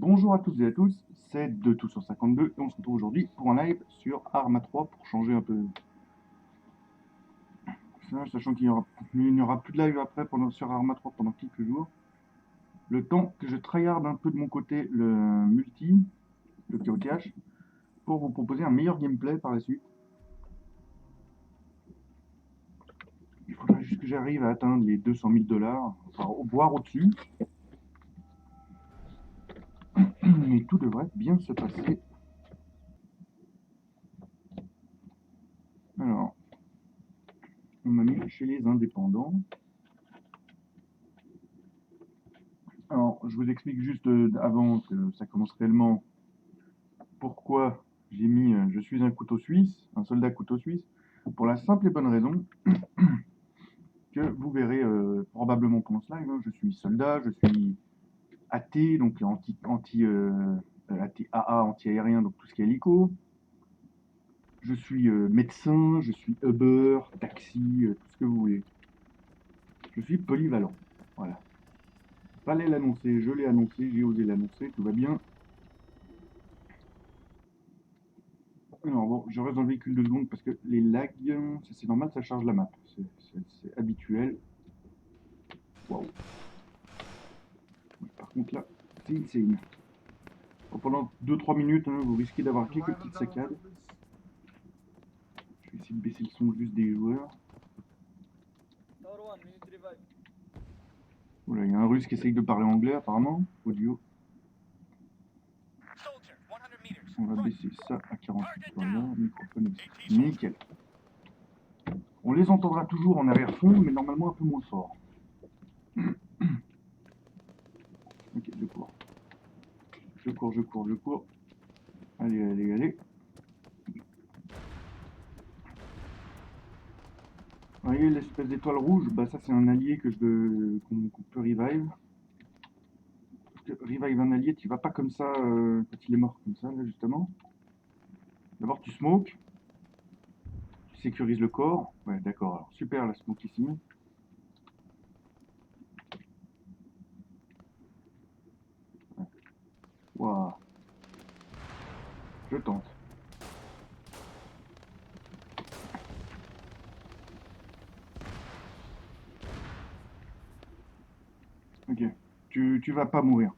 Bonjour à toutes et à tous, c'est de tout sur 52 et on se retrouve aujourd'hui pour un live sur Arma 3 pour changer un peu ça, sachant qu'il n'y aura plus de live après sur Arma 3 pendant quelques jours. Le temps que je tryhard un peu de mon côté le multi, le KOTH, pour vous proposer un meilleur gameplay par la suite. Il faudra juste que j'arrive à atteindre les 200 000 $, enfin voire au-dessus. Mais tout devrait bien se passer. Alors, on m'a mis chez les indépendants. Alors, je vous explique juste avant que ça commence réellement pourquoi j'ai mis je suis un couteau suisse, un soldat couteau suisse, pour la simple et bonne raison que vous verrez probablement pendant ce live, hein, je suis soldat, je suis AT, donc AA, anti-aérien, donc tout ce qui est hélico. Je suis médecin, je suis Uber, taxi, tout ce que vous voulez. Je suis polyvalent. Voilà. Fallait l'annoncer, je l'ai annoncé, j'ai osé l'annoncer, tout va bien. Alors bon, je reste dans le véhicule 2 secondes parce que les lags, c'est normal, ça charge la map. C'est habituel. Waouh. Par contre là, c'est insane. Bon, pendant 2-3 minutes, hein, vous risquez d'avoir quelques petites saccades. Je vais essayer de baisser le son juste des joueurs. Voilà, il y a un russe qui essaye de parler anglais apparemment, audio. On va baisser ça à 48. Voilà, microphone aussi. Nickel. On les entendra toujours en arrière-fond, mais normalement un peu moins fort. Ok, je cours. Je cours. Allez, allez, allez. Vous voyez l'espèce d'étoile rouge, bah ça c'est un allié qu'on peut revive. Parce que revive un allié, tu vas pas comme ça quand il est mort, comme ça là justement. D'abord tu smoke, tu sécurises le corps. Ouais d'accord, alors super la smoke ici. Ouais. Waouh. Je tente. Ok. Tu vas pas mourir.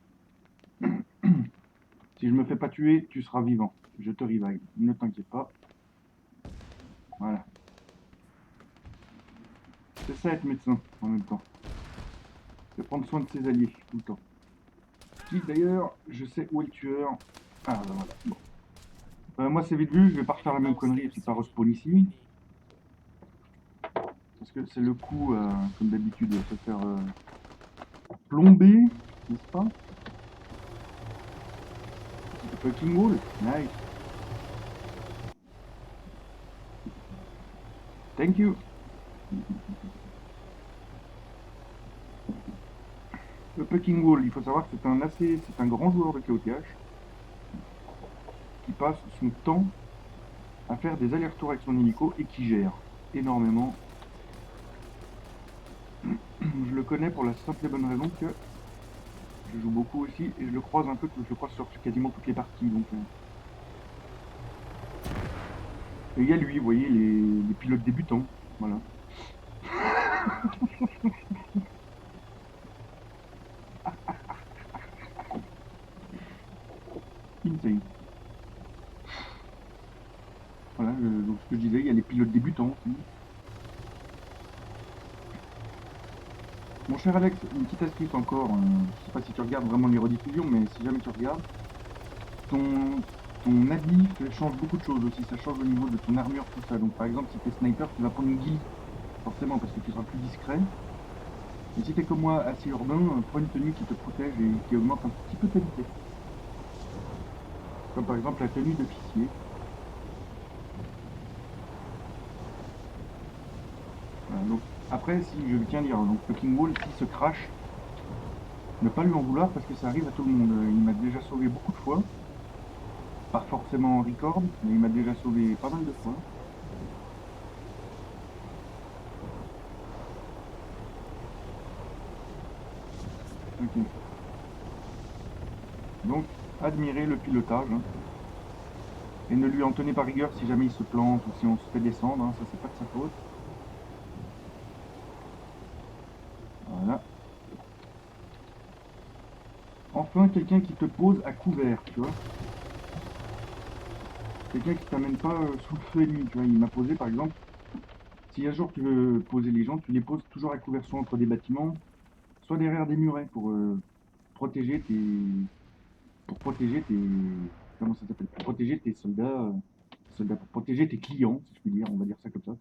Si je me fais pas tuer, tu seras vivant. Je te revive. Ne t'inquiète pas. Voilà. C'est ça être médecin en même temps. C'est prendre soin de ses alliés tout le temps. Qui d'ailleurs, je sais où est le tueur. Ah bah voilà. Bon. Moi c'est vite vu, je vais pas refaire la même connerie et puis pas respawn ici. Parce que c'est le coup, comme d'habitude, de se faire plomber, n'est-ce pas? The fucking wall, nice. Thank you. Le fucking wall, il faut savoir que c'est un grand joueur de KOTH qui passe son temps à faire des allers-retours avec son hélico et qui gère énormément. Je le connais pour la simple et bonne raison que je joue beaucoup aussi et je le croise un peu, je le croise sur quasiment toutes les parties. Donc, et il y a lui, vous voyez, les pilotes débutants. Voilà. Insane. Voilà, donc ce que je disais, il y a les pilotes débutants aussi. Mon cher Alex, une petite astuce encore, je sais pas si tu regardes vraiment les rediffusions, mais si jamais tu regardes, ton, ton habit change beaucoup de choses aussi, ça change au niveau de ton armure, tout ça. Donc par exemple, si tu es sniper, tu vas prendre une guilde, forcément, parce que tu seras plus discret. Et si tu es comme moi, assez urbain, prends une tenue qui te protège et qui augmente un petit peu ta vitesse. Comme par exemple la tenue d'officier. Voilà, donc, après, si je tiens à dire, donc fucking wall, s'il se crash, ne pas lui en vouloir parce que ça arrive à tout le monde. Il m'a déjà sauvé beaucoup de fois. Pas forcément en record, mais il m'a déjà sauvé pas mal de fois. Ok. Donc, admirez le pilotage, hein, et ne lui en tenez pas rigueur si jamais il se plante ou si on se fait descendre, hein, ça c'est pas de sa faute. Voilà. Enfin, quelqu'un qui te pose à couvert, tu vois. Quelqu'un qui t'amène pas sous le feu ennemi, tu vois. Il m'a posé par exemple, si un jour tu veux poser les gens, tu les poses toujours à couvert, soit entre des bâtiments, soit derrière des murets pour protéger tes, comment ça s'appelle, pour protéger tes soldats, pour protéger tes clients, si je puis dire, on va dire ça comme ça,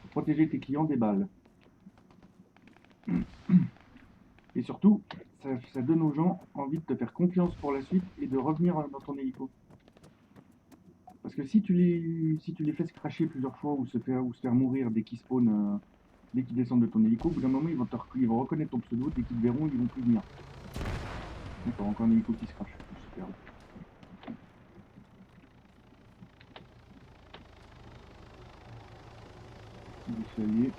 pour protéger tes clients des balles. Et surtout, ça donne aux gens envie de te faire confiance pour la suite et de revenir dans ton hélico. Parce que si tu les fais se cracher plusieurs fois ou se faire mourir dès qu'ils spawnent, dès qu'ils descendent de ton hélico, au bout d'un moment ils vont reconnaître ton pseudo, dès qu'ils te verront, ils vont plus venir. D'accord, encore un hélico qui se crache. Super. Escalier.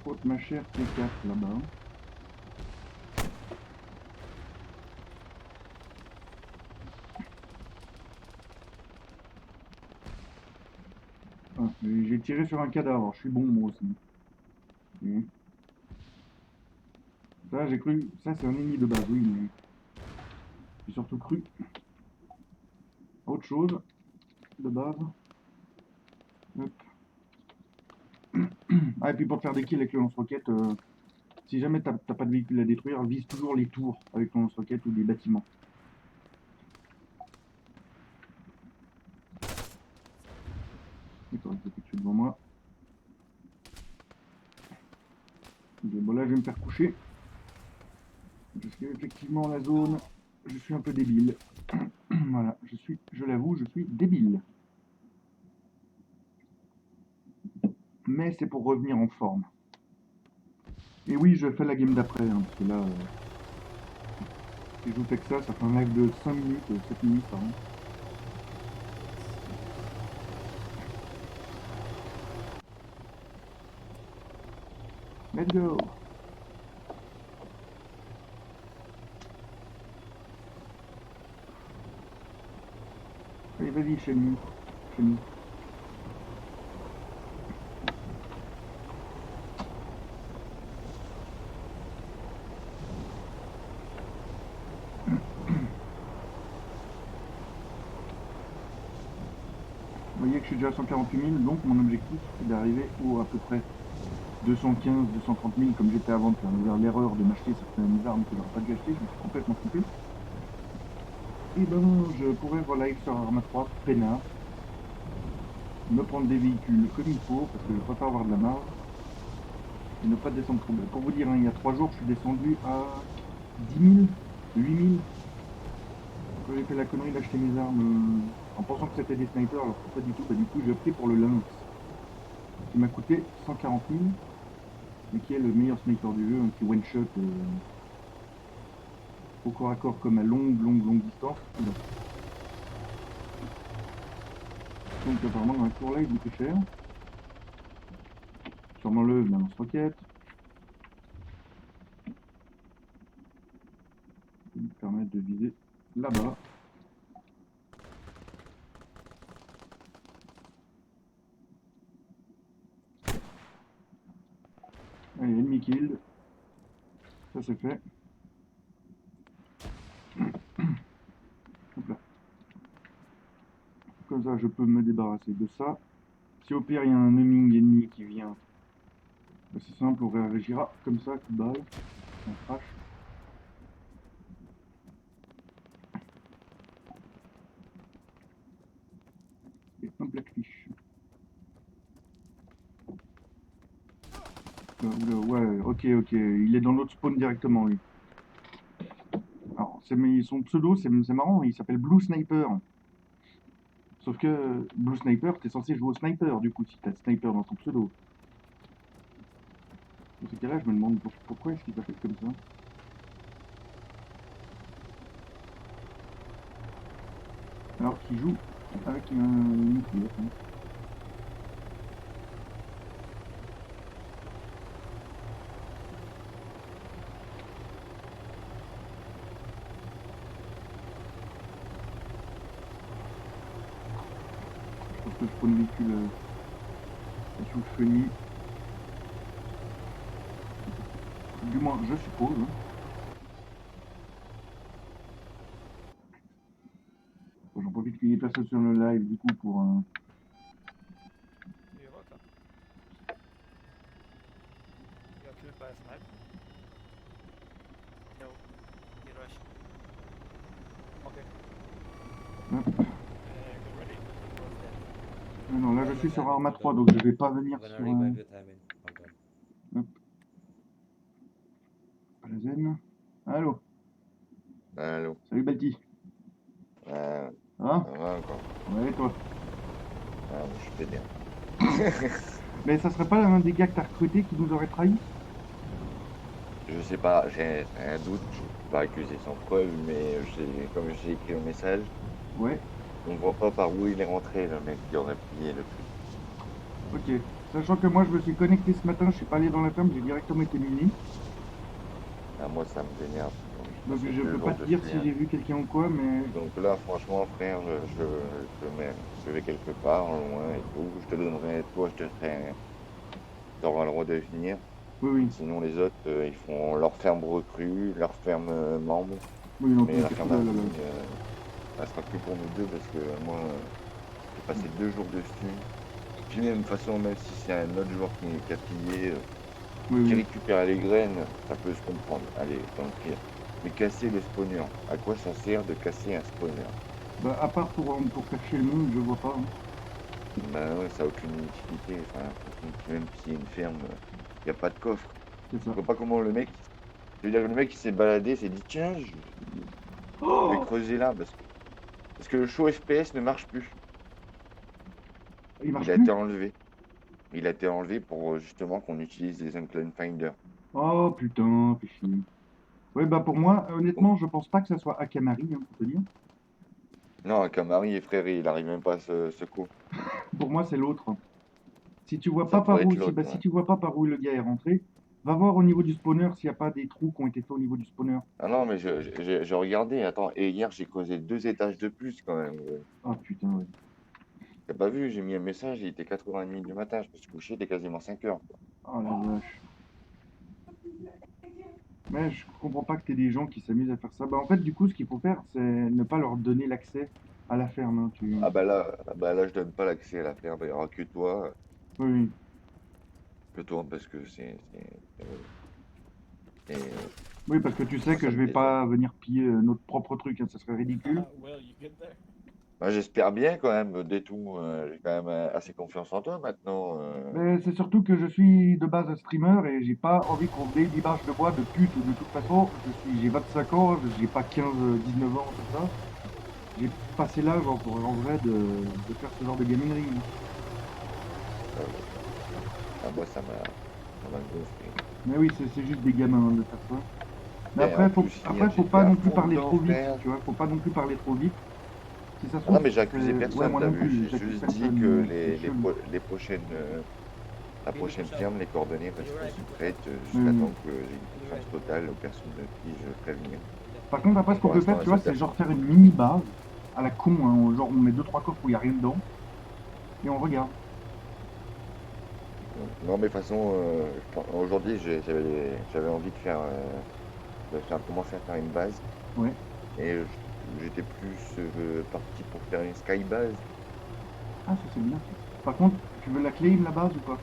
Porte ma chère T4 là-bas. Ah, j'ai tiré sur un cadavre, je suis bon moi aussi. Et ça j'ai cru, ça c'est un ennemi de base, oui, mais j'ai surtout cru à autre chose de base. Hop. Ah, et puis pour te faire des kills avec le lance-roquette, si jamais t'as pas de véhicule à détruire, vise toujours les tours avec ton lance-roquette ou des bâtiments. D'accord, il faut que tu es devant moi. Bon là je vais me faire coucher. Parce que effectivement la zone, je suis un peu débile. Voilà, je l'avoue, je suis débile. Mais c'est pour revenir en forme. Et oui, je fais la game d'après, hein, parce que là, si je vous fais que ça fait un live de 5 minutes, 7 minutes, pardon. Let's go. Allez, vas-y, Chemi. Chemi. Vous voyez que je suis déjà à 148 000, donc mon objectif est d'arriver à peu près 215, 230 000 comme j'étais avant de faire l'erreur de m'acheter certaines armes que j'aurais pas dû acheter, je me suis complètement trompé. Et ben, je pourrais relive sur Arma 3 peinard, me prendre des véhicules comme il faut, parce que je préfère avoir de la marge, et ne pas descendre trop bas. Pour vous dire, hein, il y a 3 jours, je suis descendu à 10 000, 8 000, quand j'ai fait la connerie d'acheter mes armes en pensant que c'était des snipers, alors que pas du tout. Bah, du coup, j'ai opté pour le Lynx, qui m'a coûté 140 000, mais qui est le meilleur sniper du jeu, qui one-shot au corps à corps comme à longue distance. Donc apparemment dans la tour là il coûtait cher. Sûrement le lance-roquette. Qui me permettre de viser là-bas. Allez, ennemi kill. Ça c'est fait. Hop là. Comme ça je peux me débarrasser de ça. Si au pire il y a un humming ennemi qui vient, bah, c'est simple, on réagira comme ça, coup de balle. On crash. Et un blackfish. Ouais, ok, il est dans l'autre spawn directement lui. Alors, son pseudo, c'est marrant, il s'appelle Blue Sniper. Sauf que Blue Sniper, t'es censé jouer au sniper du coup, si t'as sniper dans ton pseudo. Dans ce cas-là, je me demande pourquoi est-ce qu'il t'a fait comme ça. Alors qu'il joue avec une nucléaire. je prends le véhicule sous le chenille. Du moins, je suppose. Hein. Bon, j'en profite qu'il y ait personne sur le live, du coup, pour... Det är rakt här. Jag kupar snipe. No, you rush. Okej. Hop. Get ready. What's that? Non, là, je suis sur Arma 3, donc je vais pas venir I'm gonna sur... revive your timing. Hold on. Hop. Pas la zen. Allô. Allô. Salut, Balti. Ah, Ça va? ça va encore. Ouais, et toi? Ah, moi, je fais bien. Mais ça serait pas l'un des gars que t'as recruté qui nous aurait trahi? Je sais pas, j'ai un doute, je peux pas accuser sans preuve, mais comme j'ai écrit le message, Ouais, on voit pas par où il est rentré, le mec qui aurait plié le plus. ok. Sachant que moi, je me suis connecté ce matin, je suis pas allé dans la ferme, j'ai directement été muni. Ah, moi, ça me vénère. Donc C'est je deux peux jours pas te de dire si suite, j'ai vu quelqu'un ou quoi, mais... Donc là, franchement, frère, je vais quelque part, loin et tout. Je te donnerai, toi, je te ferai. T'auras le droit de venir. Oui, oui. Sinon, les autres, ils font leur ferme recrue, leur ferme membre. Oui, non, Mais la c'est ferme cool, à là, là. ligne, elle sera que pour nous deux parce que moi, j'ai passé 2 jours dessus. Puis même de toute façon, même si c'est un autre joueur qui a pillé, Oui, qui oui. récupère les graines, ça peut se comprendre. Allez, dans le pire. Mais casser le spawner, à quoi ça sert de casser un spawner? Bah, à part pour faire chier le monde, je vois pas. Hein. Ben ouais, ça n'a aucune utilité. Enfin, même s'il y a une ferme, il n'y a pas de coffre. C'est ça. Je vois pas comment le mec. Je veux dire, le mec il s'est baladé, s'est dit tiens, je vais creuser là parce que le show FPS ne marche plus. Il marche Il a plus? été enlevé. Il a été enlevé pour justement qu'on utilise les Unclone Finder. Oh, putain, fais chier. Ouais, bah pour moi, honnêtement, je pense pas que ça soit Akamari, hein, pour te dire. Non, Camari et frère, il arrive même pas à ce coup. Pour moi, c'est l'autre. Si tu vois Ça pas par pourrait être où, l'autre. si Ouais. tu vois pas par où le gars est rentré, va voir au niveau du spawner s'il n'y a pas des trous qui ont été faits au niveau du spawner. Ah non, mais j'ai regardé, attends, et hier j'ai creusé 2 étages de plus quand même. Ah putain, ouais. T'as pas vu, j'ai mis un message, il était 4h30 du matin, je me suis couché, il était quasiment 5h. Oh la vache. Mais je comprends pas que t'aies des gens qui s'amusent à faire ça. Bah en fait, du coup, ce qu'il faut faire, c'est ne pas leur donner l'accès à la ferme. Hein, Ah bah là je donne pas l'accès à la ferme, il n'y aura Oui, oui. que toi parce que et, Oui, parce que tu sais moi, que ça je me vais désole. pas venir piller notre propre truc, hein, ça serait ridicule. Will you get there? Bah, j'espère bien quand même, des tout, j'ai quand même assez confiance en toi maintenant. Mais c'est surtout que je suis de base un streamer et j'ai pas envie qu'on me dise l'image de moi de pute. De toute façon, j'ai 25 ans, j'ai pas 15, 19 ans, tout ça. J'ai passé l'âge en vrai de faire ce genre de gaminerie. Ah, moi ça m'a gonflé. Mais oui, c'est juste des gamins hein, de faire ça. Mais Et en après, plus hier faut j'étais pas à non plus fond parler dedans trop vite, frère. tu vois. Faut pas non plus parler trop vite. Si ça se Ah non trouve, mais j'ai accusé ouais, personne, moi t'as non vu, plus, j'ai j'accuse juste dit personne, que mais c'est chelou. les prochaines la prochaine ferme, les coordonnées resteraient secrètes jusqu'à Mhm. temps que j'ai une confiance totale aux personnes de qui je préviens. Par contre, après, ce qu'on Pour peut l'instant, faire, la tu vois, seule c'est personne. genre faire une mini base à la con, hein, genre on met 2-3 coffres où il n'y a rien dedans et on regarde. Non mais de toute façon, aujourd'hui j'avais envie commencer à faire une base. Ouais. Et j'étais plus parti pour faire une sky base. Ah, ça c'est bien. Par contre, tu veux la claim la base ou pas?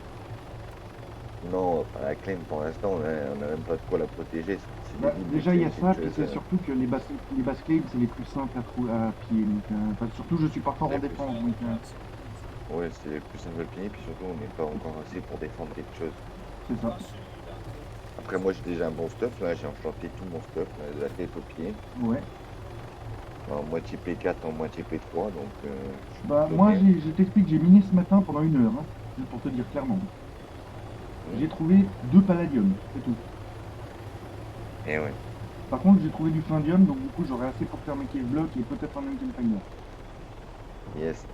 Non, pas la claim pour l'instant, on a même pas de quoi la protéger. C'est Bah, débile de déjà, il y claim a ça, quelque puis chose. c'est surtout que les bases claims, c'est les plus simples à piller. Donc, enfin, surtout, je suis pas fort en Les plus- défense, donc Ouais, c'est plus simple à pied, puis surtout on n'est pas encore assez pour défendre quelque chose. c'est ça. Après moi j'ai déjà un bon stuff, là j'ai enchanté tout mon stuff, là, de la tête aux pieds. Ouais. En moitié P4, en moitié P3, donc je suis Bah, plutôt moi, bien. je t'explique, j'ai miné ce matin pendant 1 heure, hein, juste pour te dire clairement. J'ai trouvé 2 palladiums, c'est tout. Et ouais. Par contre, j'ai trouvé du flindium, donc du coup, j'aurai assez pour faire mes cave blocks et peut-être un Uncle Finder. Yes.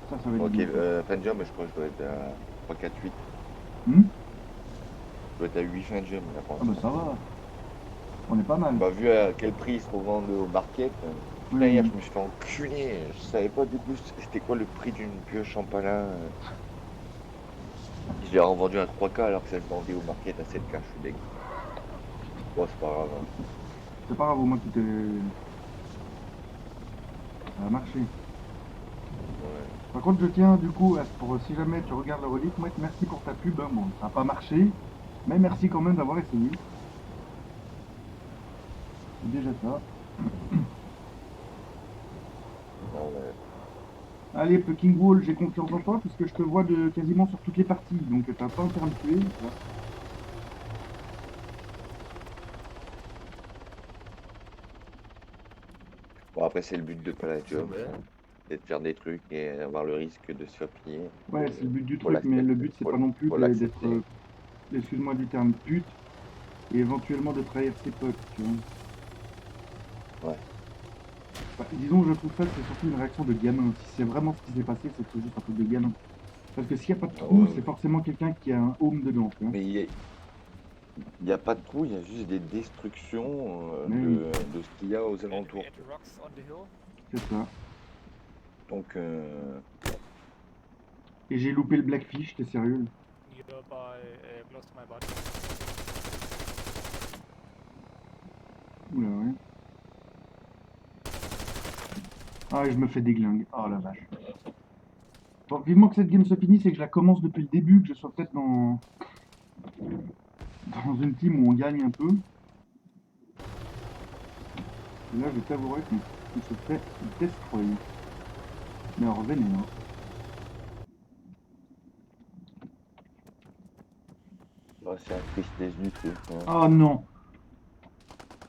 Ça va être Ok, bien. Fanjum, je crois que je dois être à 3, 4, 8. Hmm. Je dois être à 8 Fanjum là pour Ah bah l'instant. ça va. On est pas mal. Bah, vu à quel prix ils se revendent au market, Putain, hier, je me suis fait enculer. Je savais pas du coup c'était quoi le prix d'une pioche en palin. Je l'ai revendu à 3K alors que ça se vendait au market à 7K. Je suis deg. Bon, c'est pas grave, hein. C'est pas grave, au moins tout est... Ça a marché. Ouais. Par contre, je tiens du coup, pour si jamais tu regardes la relique, moi, merci pour ta pub. Hein. Bon, ça n'a pas marché, mais merci quand même d'avoir essayé. C'est déjà ça. Non, mais Allez, King Wall, j'ai confiance en toi, puisque je te vois de quasiment sur toutes les parties, donc t'as pas intérêt à me tuer. Ça. bon, après, c'est le but de Palladium. C'est de faire des trucs et avoir le risque de se faire piller. Ouais, c'est le but du Faut truc, mais le l'accepter. but c'est pas non plus Faut d'être, l'accepter. excuse-moi du terme, pute, et éventuellement de trahir ses potes, tu vois. Ouais. Bah, disons, je trouve ça, c'est surtout une réaction de gamin. Si c'est vraiment ce qui s'est passé, c'est juste un truc de gamin. Parce que s'il n'y a pas de Ah trou, ouais, c'est ouais. forcément quelqu'un qui a un home dedans, tu vois. Mais il y a pas de trou, il y a juste des destructions Mais oui, de ce qu'il y a aux Enemy alentours. at the rocks on the hill. c'est ça. Donc, Et j'ai loupé le Blackfish, t'es sérieux? Nearby, close to my body. Oula, ouais. Ah, et je me fais déglingue. Oh la vache. Bon, vivement que cette game se finisse et que je la commence depuis le début, que je sois peut-être dans une team où on gagne un peu. Et là, je t'avouerai qu'on se fait destroy. Mais alors, vénément. bah, c'est la tristesse du truc, hein. Oh non!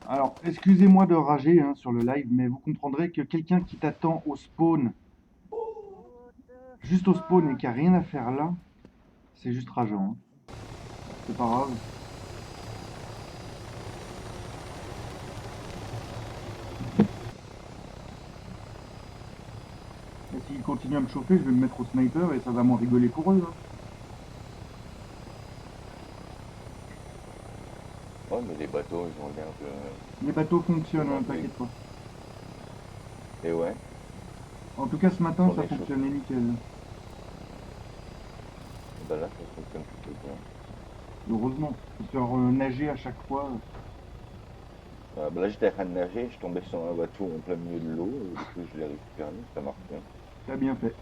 Alors, excusez-moi de rager hein, sur le live, mais vous comprendrez que quelqu'un qui t'attend au spawn, juste au spawn et qui a rien à faire là, c'est juste rageant. Hein. C'est pas grave. Et s'ils continuent à me chauffer, je vais me mettre au sniper et ça va m'en rigoler pour eux. Hein. Ouais, mais les bateaux, ils ont l'air de Les bateaux fonctionnent, hein, demander. t'inquiète pas. Et ouais, En tout cas, ce matin, on ça est chaud. fonctionnait nickel. Bah là, ça fonctionne plutôt bien. Heureusement. Parce que nager à chaque fois, Bah là, j'étais en train de nager, je tombais sur un bateau en plein milieu de l'eau, et du coup, je l'ai récupéré, ça marche bien. t'as bien fait.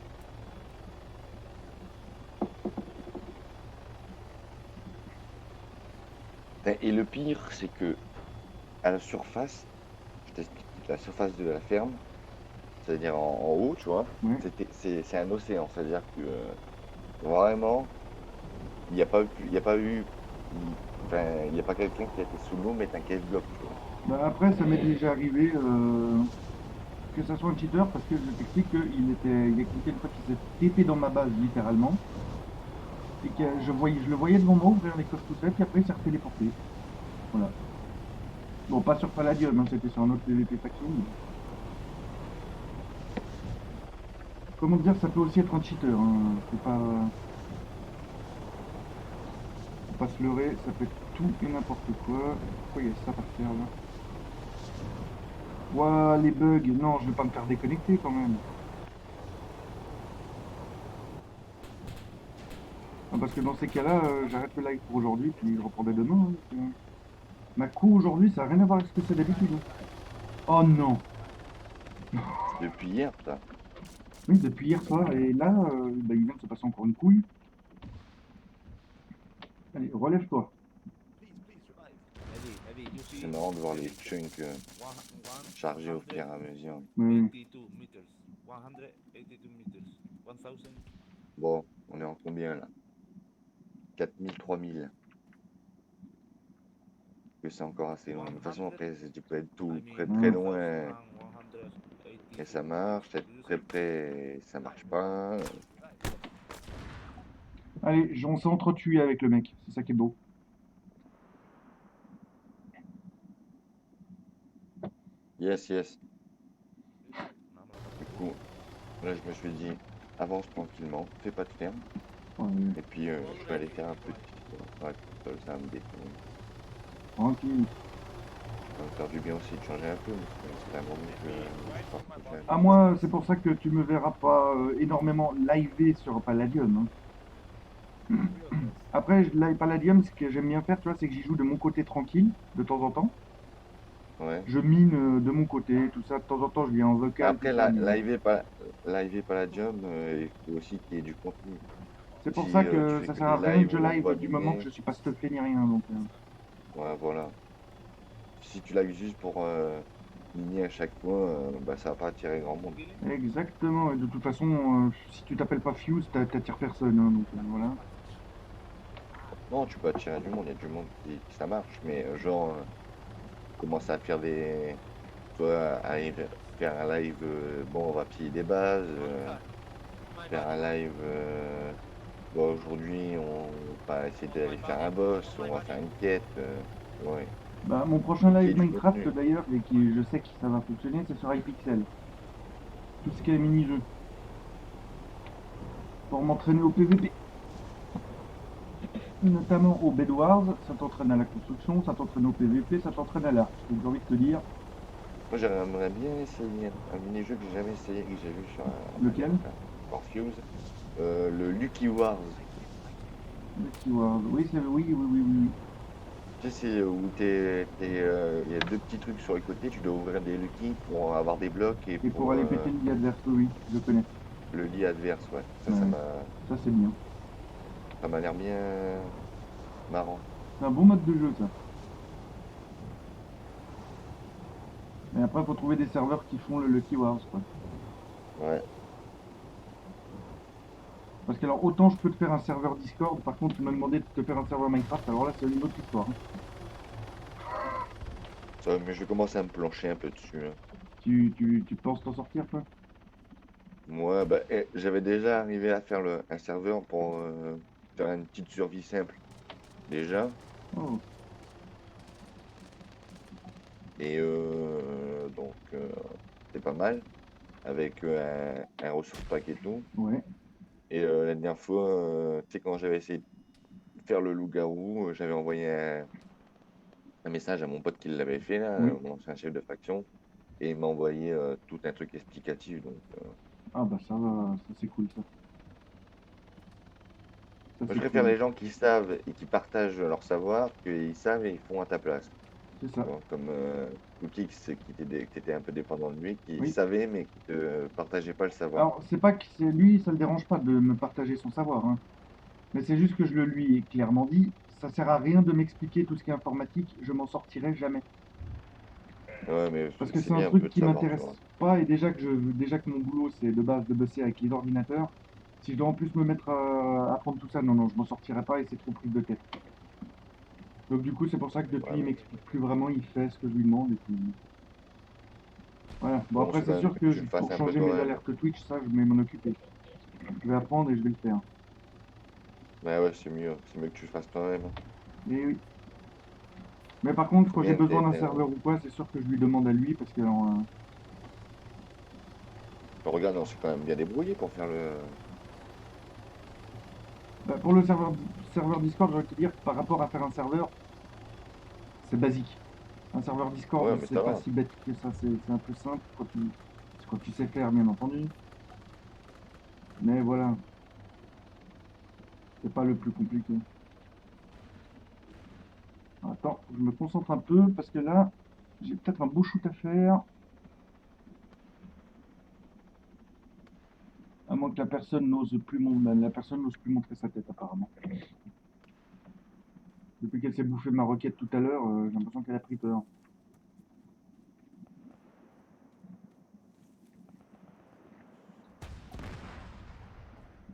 Et le pire, c'est que à la surface, je t'explique, la surface de la ferme, c'est-à-dire en haut, tu vois, Ouais. c'est un océan, c'est-à-dire que vraiment, il n'y a pas eu, enfin, il n'y a pas quelqu'un qui a été sous l'eau, mais un cave block, tu vois. Bah, après, ça m'est déjà arrivé que ça soit un cheater parce que je t'explique il expliquait une fois qu'il s'est TP dans ma base littéralement et que je le voyais devant moi ouvrir les coffres tout seul, puis après il s'est téléporté. Voilà. Bon, pas sur Palladium, hein, c'était sur un autre PVP faction. Mais... Comment dire, ça peut aussi être un cheater. Hein. Faut pas se leurrer, ça peut être tout et n'importe quoi. Pourquoi il y a ça par terre là? Ouah, les bugs, non, je vais pas me faire déconnecter quand même. Ah, parce que dans ces cas-là, j'arrête le live pour aujourd'hui, puis je reprendrai demain. Hein, parce que ma coup aujourd'hui, ça n'a rien à voir avec ce que c'est d'habitude. Hein. Oh non! Depuis hier, putain. Oui, depuis hier soir, et là, bah, il vient de se passer encore une couille. Allez, relève-toi. C'est marrant de voir les chunks chargés au fur et à mesure. Oui. 82 meters. 182 meters. 1000. Bon, on est en combien là? 4000, 3000. Que c'est encore assez loin. De toute façon, après, tu peux être tout très très loin et ça marche, être très près et ça marche pas. Allez, on s'est entretué avec le mec, c'est ça qui est beau. Yes, yes. Du coup, là, je me suis dit, avance tranquillement, fais pas de ferme. Ouais, Et puis, je vais aller faire un petit tour sur la console, ça va me détendre. tranquille. va me faire du bien aussi de changer un peu, parce que c'est un moment que je suis pas trop À moi, c'est pour ça que tu me verras pas énormément live sur Palladium, hein. Real close. Après, live Palladium, ce que j'aime bien faire, tu vois, c'est que j'y joue de mon côté tranquille, de temps en temps. Ouais. Je mine de mon côté, tout ça. De temps en temps, je viens en vocal, tout Après, ça. Mais live Palladium, il faut aussi qu'il y ait du contenu. c'est pour Si ça tu que fais ça que sert des à rien que lives je où on te voit live du moment que miner, je suis pas stuffé ni rien. Donc, ouais, voilà. Si tu lives juste pour miner à chaque fois, bah, ça va pas attirer grand monde. exactement. Et de toute façon, si tu t'appelles pas Fuse, t'attires personne, hein, donc voilà. Non, tu peux attirer du monde, il y a du monde qui ça marche, mais genre, commencer à faire des. Toi, faire un live, bon, on va piller des bases, faire un live, bon, aujourd'hui, on va essayer d'aller faire un boss, on va faire une quête, ouais, Bah, mon prochain qu'il y ait live du Minecraft contenu. d'ailleurs, et qui je sais que ça va fonctionner, c'est sur iPixel. Tout ce qui est mini-jeu. Pour m'entraîner au PVP. Notamment au Bed Wars, ça t'entraîne à la construction, ça t'entraîne au PVP, ça t'entraîne à l'arc. Donc j'ai envie de te dire, Moi, j'aimerais bien essayer un mini-jeu que j'ai jamais essayé, que j'ai vu lequel? sur Fuse, le Lucky Wars. Le Keyword. Oui, oui, oui, oui, oui. Tu sais, c'est où il y a deux petits trucs sur les côtés, tu dois ouvrir des Lucky pour avoir des blocs et Et pour pour aller péter le lit adverse, oui, oui, je connais. le lit adverse, ouais. Ouais, ça c'est bien. Ça m'a l'air bien marrant. C'est un bon mode de jeu, ça. Mais après, il faut trouver des serveurs qui font le Lucky Wars, quoi. Ouais. Parce que alors, autant je peux te faire un serveur Discord, par contre, tu m'as demandé de te faire un serveur Minecraft, alors là, c'est une autre histoire, hein. Mais je commence à me plancher un peu dessus, hein. Tu penses t'en sortir, toi? Moi, bah, j'avais déjà arrivé à faire un serveur pour faire une petite survie simple, déjà. Oh, Et donc, c'est pas mal, avec un ressource pack et tout. ouais. Et la dernière fois, tu sais, quand j'avais essayé de faire le loup-garou, j'avais envoyé un message à mon pote qui l'avait fait, là, Oui. mon ancien chef de faction, et il m'a envoyé tout un truc explicatif. Donc, Ah bah ça va, ça c'est cool, ça. Ça moi, je c'est préfère cool. les gens qui savent et qui partagent leur savoir qu'ils savent et ils font à ta place. C'est Tu ça. vois, comme Cookie, qui était un peu dépendant de lui, qui Oui. savait mais qui te partageait pas le savoir. Alors, c'est pas que c'est lui, ça le dérange pas de me partager son savoir, hein. Mais c'est juste que je le lui ai clairement dit, ça sert à rien de m'expliquer tout ce qui est informatique, je m'en sortirai jamais. Ouais, mais Parce que c'est c'est un bien un truc peu de qui savoir, tu m'intéresse vois. pas, et déjà que mon boulot c'est de base de bosser avec les ordinateurs, si je dois en plus me mettre à apprendre tout ça, non, non, je m'en sortirai pas et c'est trop prise de tête. Donc du coup, c'est pour ça que Ouais, depuis, il mais m'explique plus vraiment, il fait ce que je lui demande, et puis voilà. Bon, bon, après, c'est c'est quand même sûr bien que que tu le pour fasses un peu changer mes toi-même. alertes Twitch, ça, je vais m'en occuper. Je vais apprendre et je vais le faire. Ouais, ouais, c'est mieux que tu le fasses toi-même. Et oui. Mais par contre, C'est quand j'ai bien, besoin d'un serveur ou quoi, c'est sûr que je lui demande à lui parce que regarde, on s'est quand même bien débrouillé pour faire le. bah, pour le serveur Discord, j'aurais te dire que par rapport à faire un serveur, c'est basique. Un serveur Ouais, Discord, mais c'est ça pas va. si bête que ça, c'est un peu simple quand tu sais faire, bien entendu. Mais voilà, c'est pas le plus compliqué. Attends, je me concentre un peu parce que là, j'ai peut-être un beau shoot à faire. À moins que la personne n'ose plus la personne n'ose plus montrer sa tête apparemment. Depuis qu'elle s'est bouffé ma requête tout à l'heure, j'ai l'impression qu'elle a pris peur.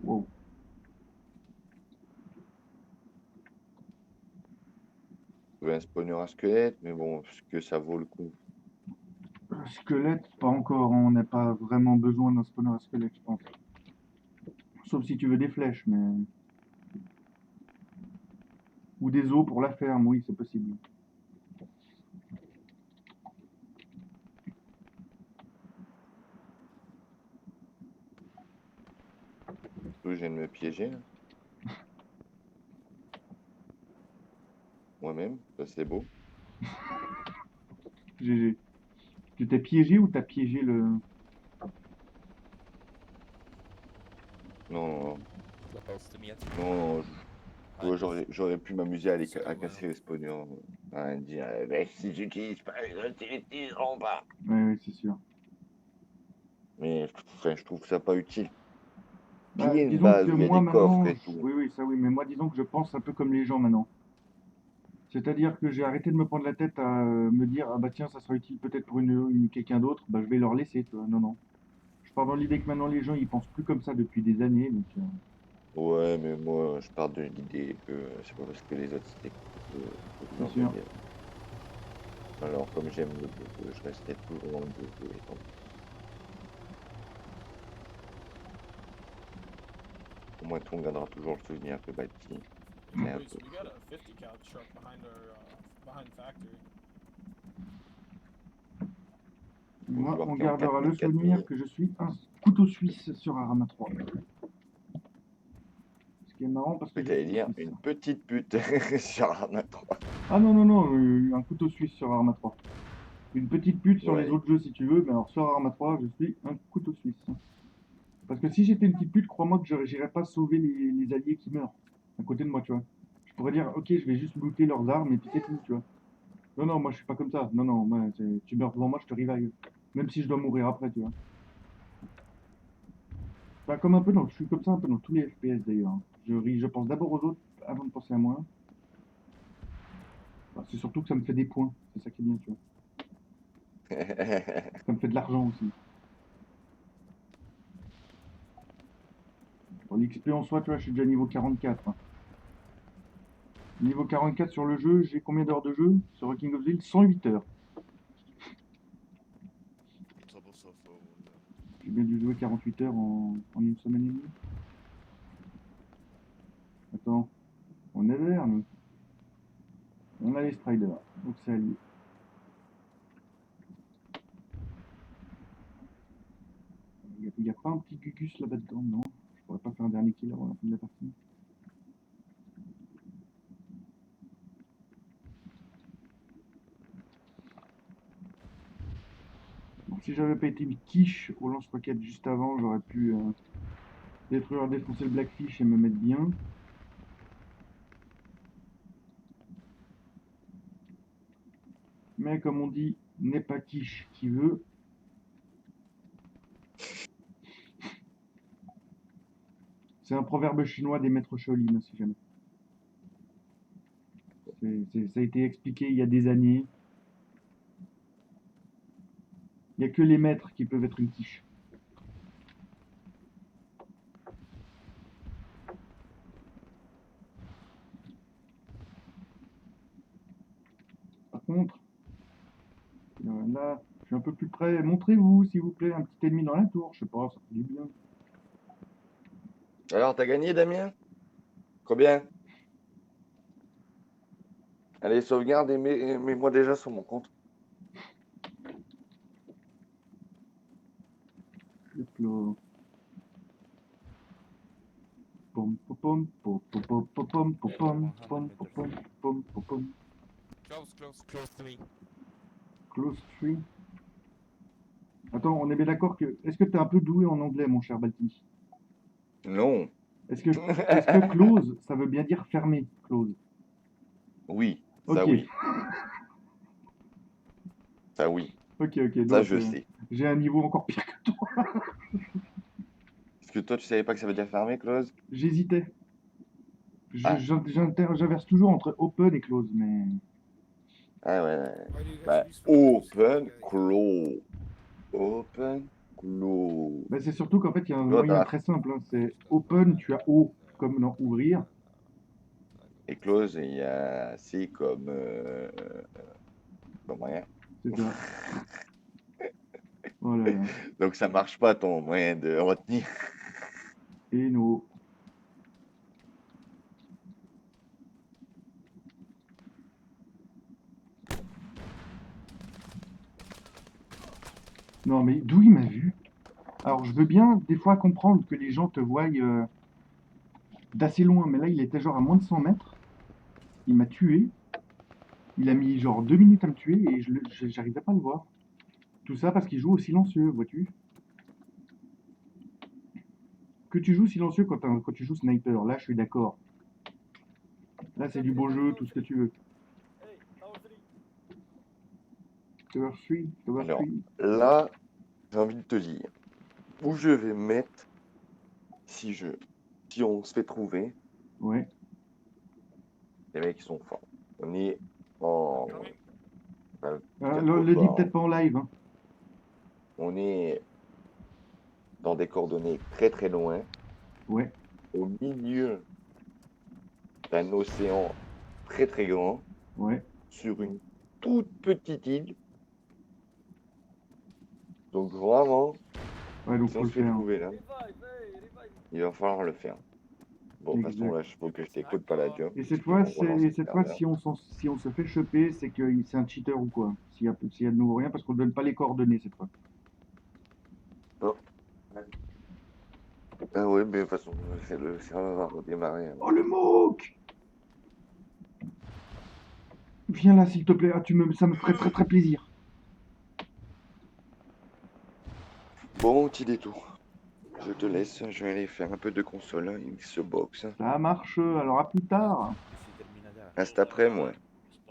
Wow. Trouver un spawner à squelette, mais bon, est-ce que ça vaut le coup? Squelette, pas encore, hein, on n'a pas vraiment besoin d'un spawner à squelette, je pense. Sauf si tu veux des flèches, mais. Ou des os pour la ferme, oui, c'est possible. Je viens de me piéger, là, moi-même, ça c'est beau. GG. Tu t'es piégé ou t'as piégé le... Non, Close to me at non, Ah, ouais, j'aurais pu m'amuser à, Ça, à ouais. casser les spawners. À dire, ben, si j'utilise pas les autres, ils l'utiliseront pas. Ouais, c'est sûr. Mais enfin, je trouve ça pas utile. Bah, Piller une disons base que où il y a moi des coffres maintenant, et tout. oui, oui, ça oui, mais moi disons que je pense un peu comme les gens maintenant. C'est-à-dire que j'ai arrêté de me prendre la tête à me dire, ah bah tiens, ça sera utile peut-être pour quelqu'un d'autre, bah je vais leur laisser, tu vois. Non, non. Je pars dans l'idée que maintenant les gens ils pensent plus comme ça depuis des années, donc Ouais, mais moi, je pars de l'idée que c'est pas parce que les autres c'était cool que vous c'est en sûr. voyez. Alors, comme j'aime le jeu, je resterai toujours dans le jeu. Au moins, on gardera toujours le souvenir que Bati, c'est un Wait, so peu. we got a 50 cal truck behind our behind the factory. Faut Moi, jouer on qui en gardera le 4000, souvenir 4000. que je suis un couteau suisse sur Arma 3. Ce qui est marrant parce que Mais je t'allais suis dire suisse. une petite pute sur Arma 3. Ah non, non, non, un couteau suisse sur Arma 3. Une petite pute sur les Ouais. autres jeux si tu veux, mais alors sur Arma 3, je suis un couteau suisse. Parce que si j'étais une petite pute, crois-moi que j'irais pas sauver les alliés qui meurent à côté de moi, tu vois. Je pourrais dire, ok, je vais juste looter leurs armes et puis c'est tout, tu vois. Non, non, moi je suis pas comme ça. Non, non, moi, tu meurs devant moi, je te revive. Même si je dois mourir après, tu vois. Bah, comme un peu je suis comme ça un peu dans tous les FPS d'ailleurs. Je pense d'abord aux autres avant de penser à moi. Bah, c'est surtout que ça me fait des points, c'est ça qui est bien, tu vois. Ça me fait de l'argent aussi. Pour l'XP en soi, tu vois, je suis déjà niveau 44. Hein. Niveau 44 sur le jeu, j'ai combien d'heures de jeu sur King of the Hill? 108 heures. trouble so far. J'ai bien dû jouer 48 heures en une semaine et demie. Attends, on est vert, nous. On a les Striders, donc c'est allié. Il n'y a pas un petit Gugus là-bas dedans, non? Je pourrais pas faire un dernier kill avant la fin de la partie. Bon, si j'avais pas été une quiche au lance-roquette juste avant, j'aurais pu défoncer le Blackfish et me mettre bien. Mais comme on dit, n'est pas quiche qui veut. C'est un proverbe chinois des maîtres Shaolin, si jamais. Ça a été expliqué il y a des années. Il n'y a que les maîtres qui peuvent être une quiche. Par contre, là, je suis un peu plus près. Montrez-vous, s'il vous plaît, un petit ennemi dans la tour. Je sais pas, ça fait du bien. Alors, t'as gagné, Damien? Combien? Allez, sauvegarde et mets-moi déjà sur mon compte. Hop là. Pom pom pom pom pom pom pom pom pom pom pom pom pom pom. Close to me. Close tree. Attends, on est bien d'accord que. Est-ce que t'es un peu doué en anglais, mon cher Balti? Non. Est-ce que close, ça veut bien dire fermé, close? Oui, ça Ok, oui. Ça oui. ok, ok. Ça, Donc, je sais. j'ai un niveau encore pire que toi. Est-ce que toi, tu savais pas que ça veut dire fermé, close? J'hésitais. Ah, J'inverse toujours entre open et close, mais. ah ouais. Why do you Bah, guys use open, close. Open, close. Mais c'est surtout qu'en fait, il y a un L'autre, moyen là. très simple. Hein, c'est open, tu as O comme dans ouvrir. Et close, il y a C comme moyen. C'est ça. Oh là là. Donc ça marche pas ton moyen de retenir. Et no. Non, mais d'où il m'a vu? Alors, je veux bien des fois comprendre que les gens te voient d'assez loin, mais là, il était genre à moins de 100 mètres. Il m'a tué. Il a mis genre 2 minutes à me tuer et j'arrivais pas à le voir. Tout ça parce qu'il joue au silencieux, vois-tu? Que tu joues silencieux quand tu joues sniper, là je suis d'accord. Là c'est du beau jeu, tout ce que tu veux. Tower 3, Tower Alors, 3. là, j'ai envie de te dire, où je vais me mettre si on se fait trouver, Ouais. les mecs ils sont forts. On est en... ben, Le dis pas, peut-être pas en live. Hein. on est dans des coordonnées très très loin, Ouais. au milieu d'un océan très très grand, Ouais. sur une toute petite île. Donc vraiment, Ouais, donc si faut on le se fait faire. trouver là, il va falloir le faire. Bon, de toute façon, Exact. là, il faut que je t'écoute pas la job. Et cette parce fois, qu'ils vont relancer le serveur. si on se fait choper, c'est que c'est un cheater ou quoi. S'il y a de nouveau rien, parce qu'on donne pas les coordonnées cette fois. Bon. Ah ouais, mais de toute façon, le serveur va redémarrer. Hein. Oh le moque! Viens là s'il te plaît, ah, ça me ferait très très plaisir. Bon, petit détour. Je te laisse, je vais aller faire un peu de console, hein, Xbox. Ça marche, alors à plus tard. Si termina ya. À cet après, moi.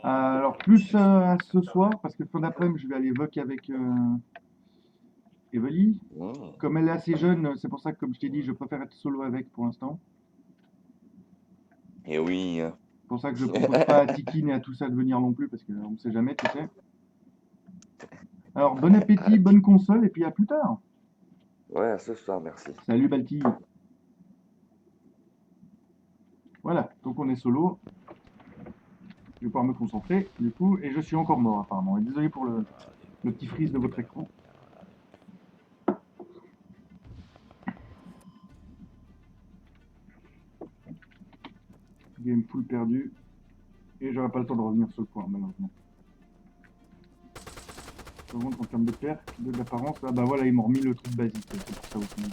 Alors plus à ce soir, parce que fin d'après-midi, je vais aller voc avec Evely. Mmh. Comme elle est assez jeune, c'est pour ça que comme je t'ai dit, je préfère être solo avec pour l'instant. Et oui. Hein. C'est pour ça que je propose pas à Tiki et à tout ça de venir non plus, parce qu'on sait jamais, tu sais. Alors bon appétit, bonne console, et puis à plus tard. Ouais, à ce soir, merci. Salut Balti. Voilà, donc on est solo. Je vais pouvoir me concentrer, du coup, et je suis encore mort apparemment. Et désolé pour le petit freeze de votre écran. Game full perdu. Et j'aurai pas le temps de revenir sur le point, malheureusement. Par contre, en termes d'apparence, là, bah voilà, ils m'ont remis le truc basique, c'est pour ça aussi.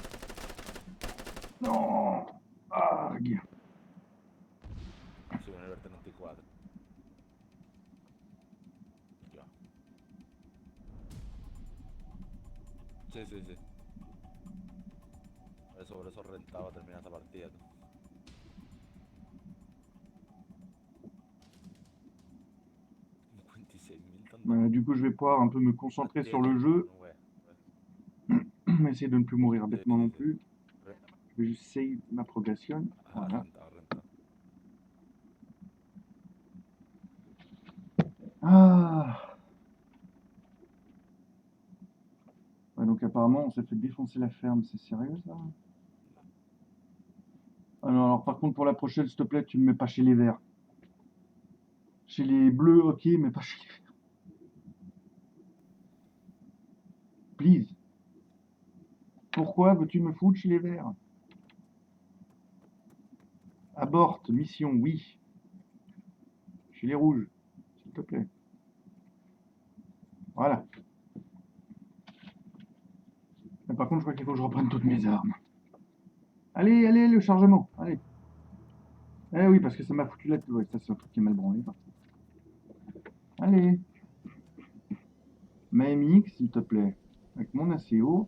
Non. Ah, guerre. Si viene verte 94. Ya. Sí, sí, sí. Por eso rentaba terminar esta partida. Tú. 56.000 tonnes. Du coup, je vais pouvoir un peu me concentrer sur le jeu. Ouais. Essayer de ne plus mourir bêtement Sí, non sí. plus. Je vais juste save ma progression. Ah, Voilà. rentado. Ah. Ouais, donc apparemment, on s'est fait défoncer la ferme. C'est sérieux ça? Alors, par contre, pour la prochaine, s'il te plaît, tu me mets pas chez les verts. Chez les bleus, ok, mais pas chez les verts. Please. Pourquoi veux-tu me foutre chez les verts? Aborte, mission, oui. Chez les rouges, s'il te plaît. Voilà. Mais par contre, je crois qu'il faut que je reprenne toutes mes armes. Allez, allez, le chargement, allez. Eh oui, parce que ça m'a foutu la... Ouais, ça c'est un truc qui est mal branlé. Allez. Ma MX, s'il te plaît. Avec mon ACO.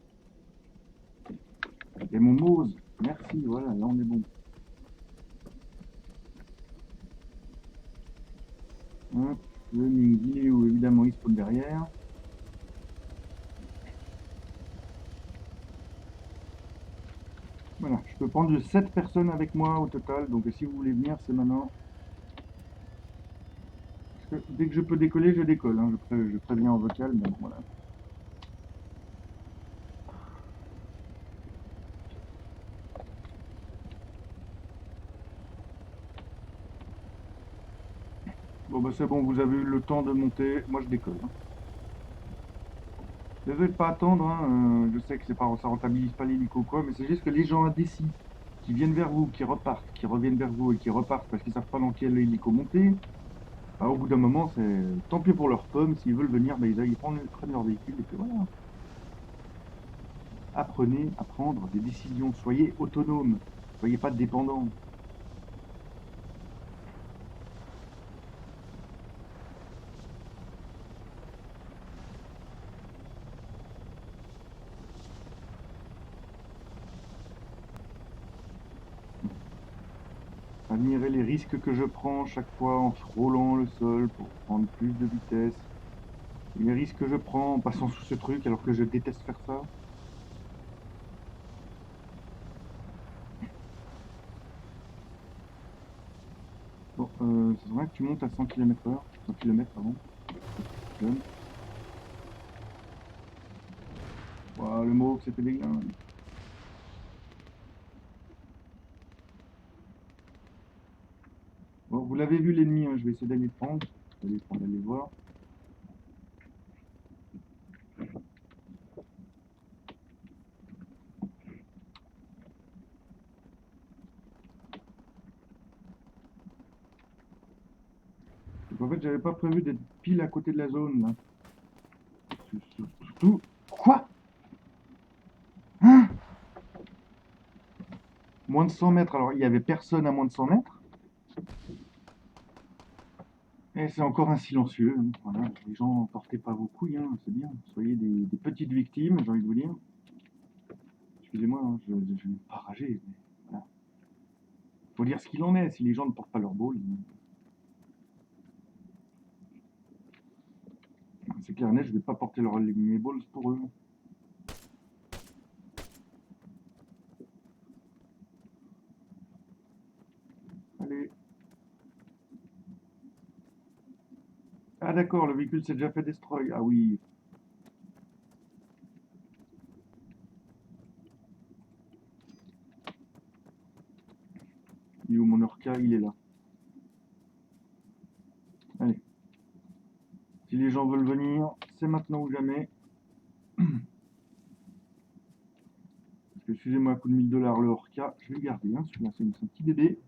Et mon Mose. Merci, voilà, là on est bon. Hop, le Mingy, où évidemment il spawn derrière. Voilà, je peux prendre 7 personnes avec moi au total, donc si vous voulez venir, c'est maintenant. Parce que dès que je peux décoller, je décolle. Hein. Je préviens en vocal, mais bon, voilà. Bon bah c'est bon, vous avez eu le temps de monter, moi je décolle. Hein. Désolé de pas attendre, hein. Je sais que c'est pas, ça rentabilise pas l'hélico quoi, mais c'est juste que les gens indécis qui viennent vers vous, qui repartent, qui reviennent vers vous et qui repartent parce qu'ils savent pas dans quel hélico monter, bah, au bout d'un moment c'est tant pis pour leurs pommes, s'ils veulent venir, bah, ils prennent leur véhicule et puis voilà. Apprenez à prendre des décisions, soyez autonomes, soyez pas dépendants. Admirez les risques que je prends chaque fois en frôlant le sol pour prendre plus de vitesse. Et les risques que je prends en passant sous ce truc alors que je déteste faire ça. Bon, c'est vrai que tu montes à 100 km/h. 100 km, pardon. Jeune. Ouah, le mot, c'était dégueulasse. Bon, vous l'avez vu l'ennemi, hein, je vais essayer d'aller le prendre. D'aller voir. Donc en fait, j'avais pas prévu d'être pile à côté de la zone là. Surtout. Quoi? Hein? Moins de 100 mètres, alors il y avait personne à moins de 100 mètres. Et c'est encore un silencieux. Hein. Voilà. Les gens, portez pas vos couilles, hein, c'est bien. Soyez des petites victimes, j'ai envie de vous dire. Excusez-moi, hein, je n'ai pas ragé. Mais voilà. Faut dire ce qu'il en est. Si les gens ne portent pas leur ball, c'est clair et net, je vais pas porter mes balls pour eux. Allez. Ah d'accord, le véhicule s'est déjà fait destroy. Ah oui. Il est où mon Orca? Il est là. Allez. Si les gens veulent venir, c'est maintenant ou jamais. Parce que excusez-moi, à coup de 1000 $ le Orca, je vais le garder. Hein, celui-là, c'est un petit bébé.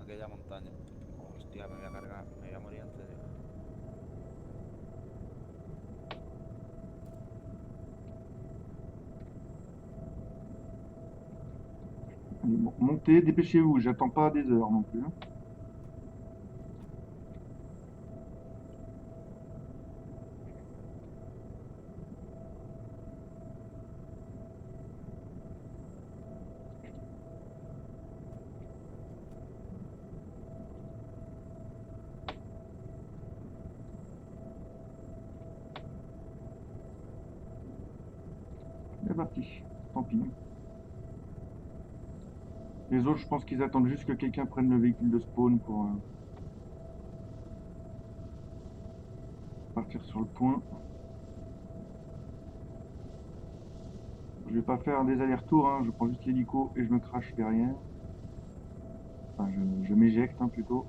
Aquella montaña. Hostia, me voy a cargar. Me voy a morir antes de... Allez, bon, montez, dépêchez-vous, j'attends pas des heures non plus. Hein. C'est parti, tant pis. Les autres, je pense qu'ils attendent juste que quelqu'un prenne le véhicule de spawn pour partir sur le point. Je vais pas faire des allers-retours, hein, je prends juste l'hélico et je me crache derrière. Enfin, je m'éjecte hein, plutôt.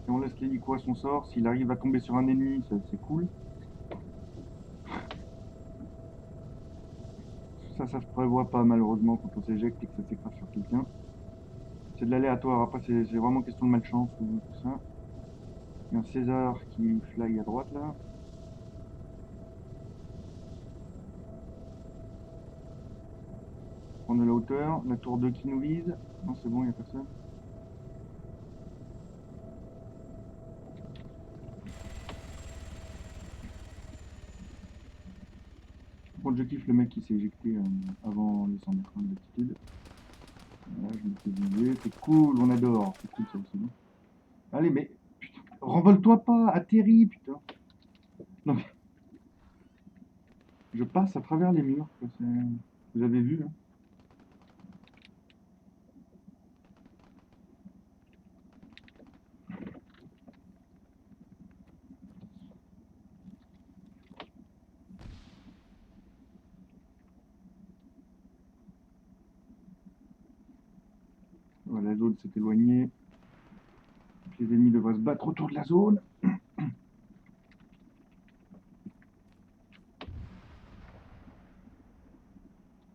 Et on laisse l'hélico à son sort. S'il arrive à tomber sur un ennemi, c'est cool. Ça se prévoit pas malheureusement quand on s'éjecte et que ça s'écrase sur quelqu'un. C'est de l'aléatoire, après c'est vraiment question de malchance ou tout ça. Il y a un César qui fly à droite là. Prendre de la hauteur, la tour 2 qui nous vise. Non c'est bon, il n'y a personne. Bon, je kiffe le mec qui s'est éjecté avant les 100 mètres d'altitude. Là, je me fais viser, c'est cool, on adore, c'est cool ça aussi. Hein. Allez, mais putain, renvole-toi pas, atterris, putain. Non mais, je passe à travers les murs, quoi, vous avez vu, hein. Voilà, la zone s'est éloignée. Les ennemis devraient se battre autour de la zone.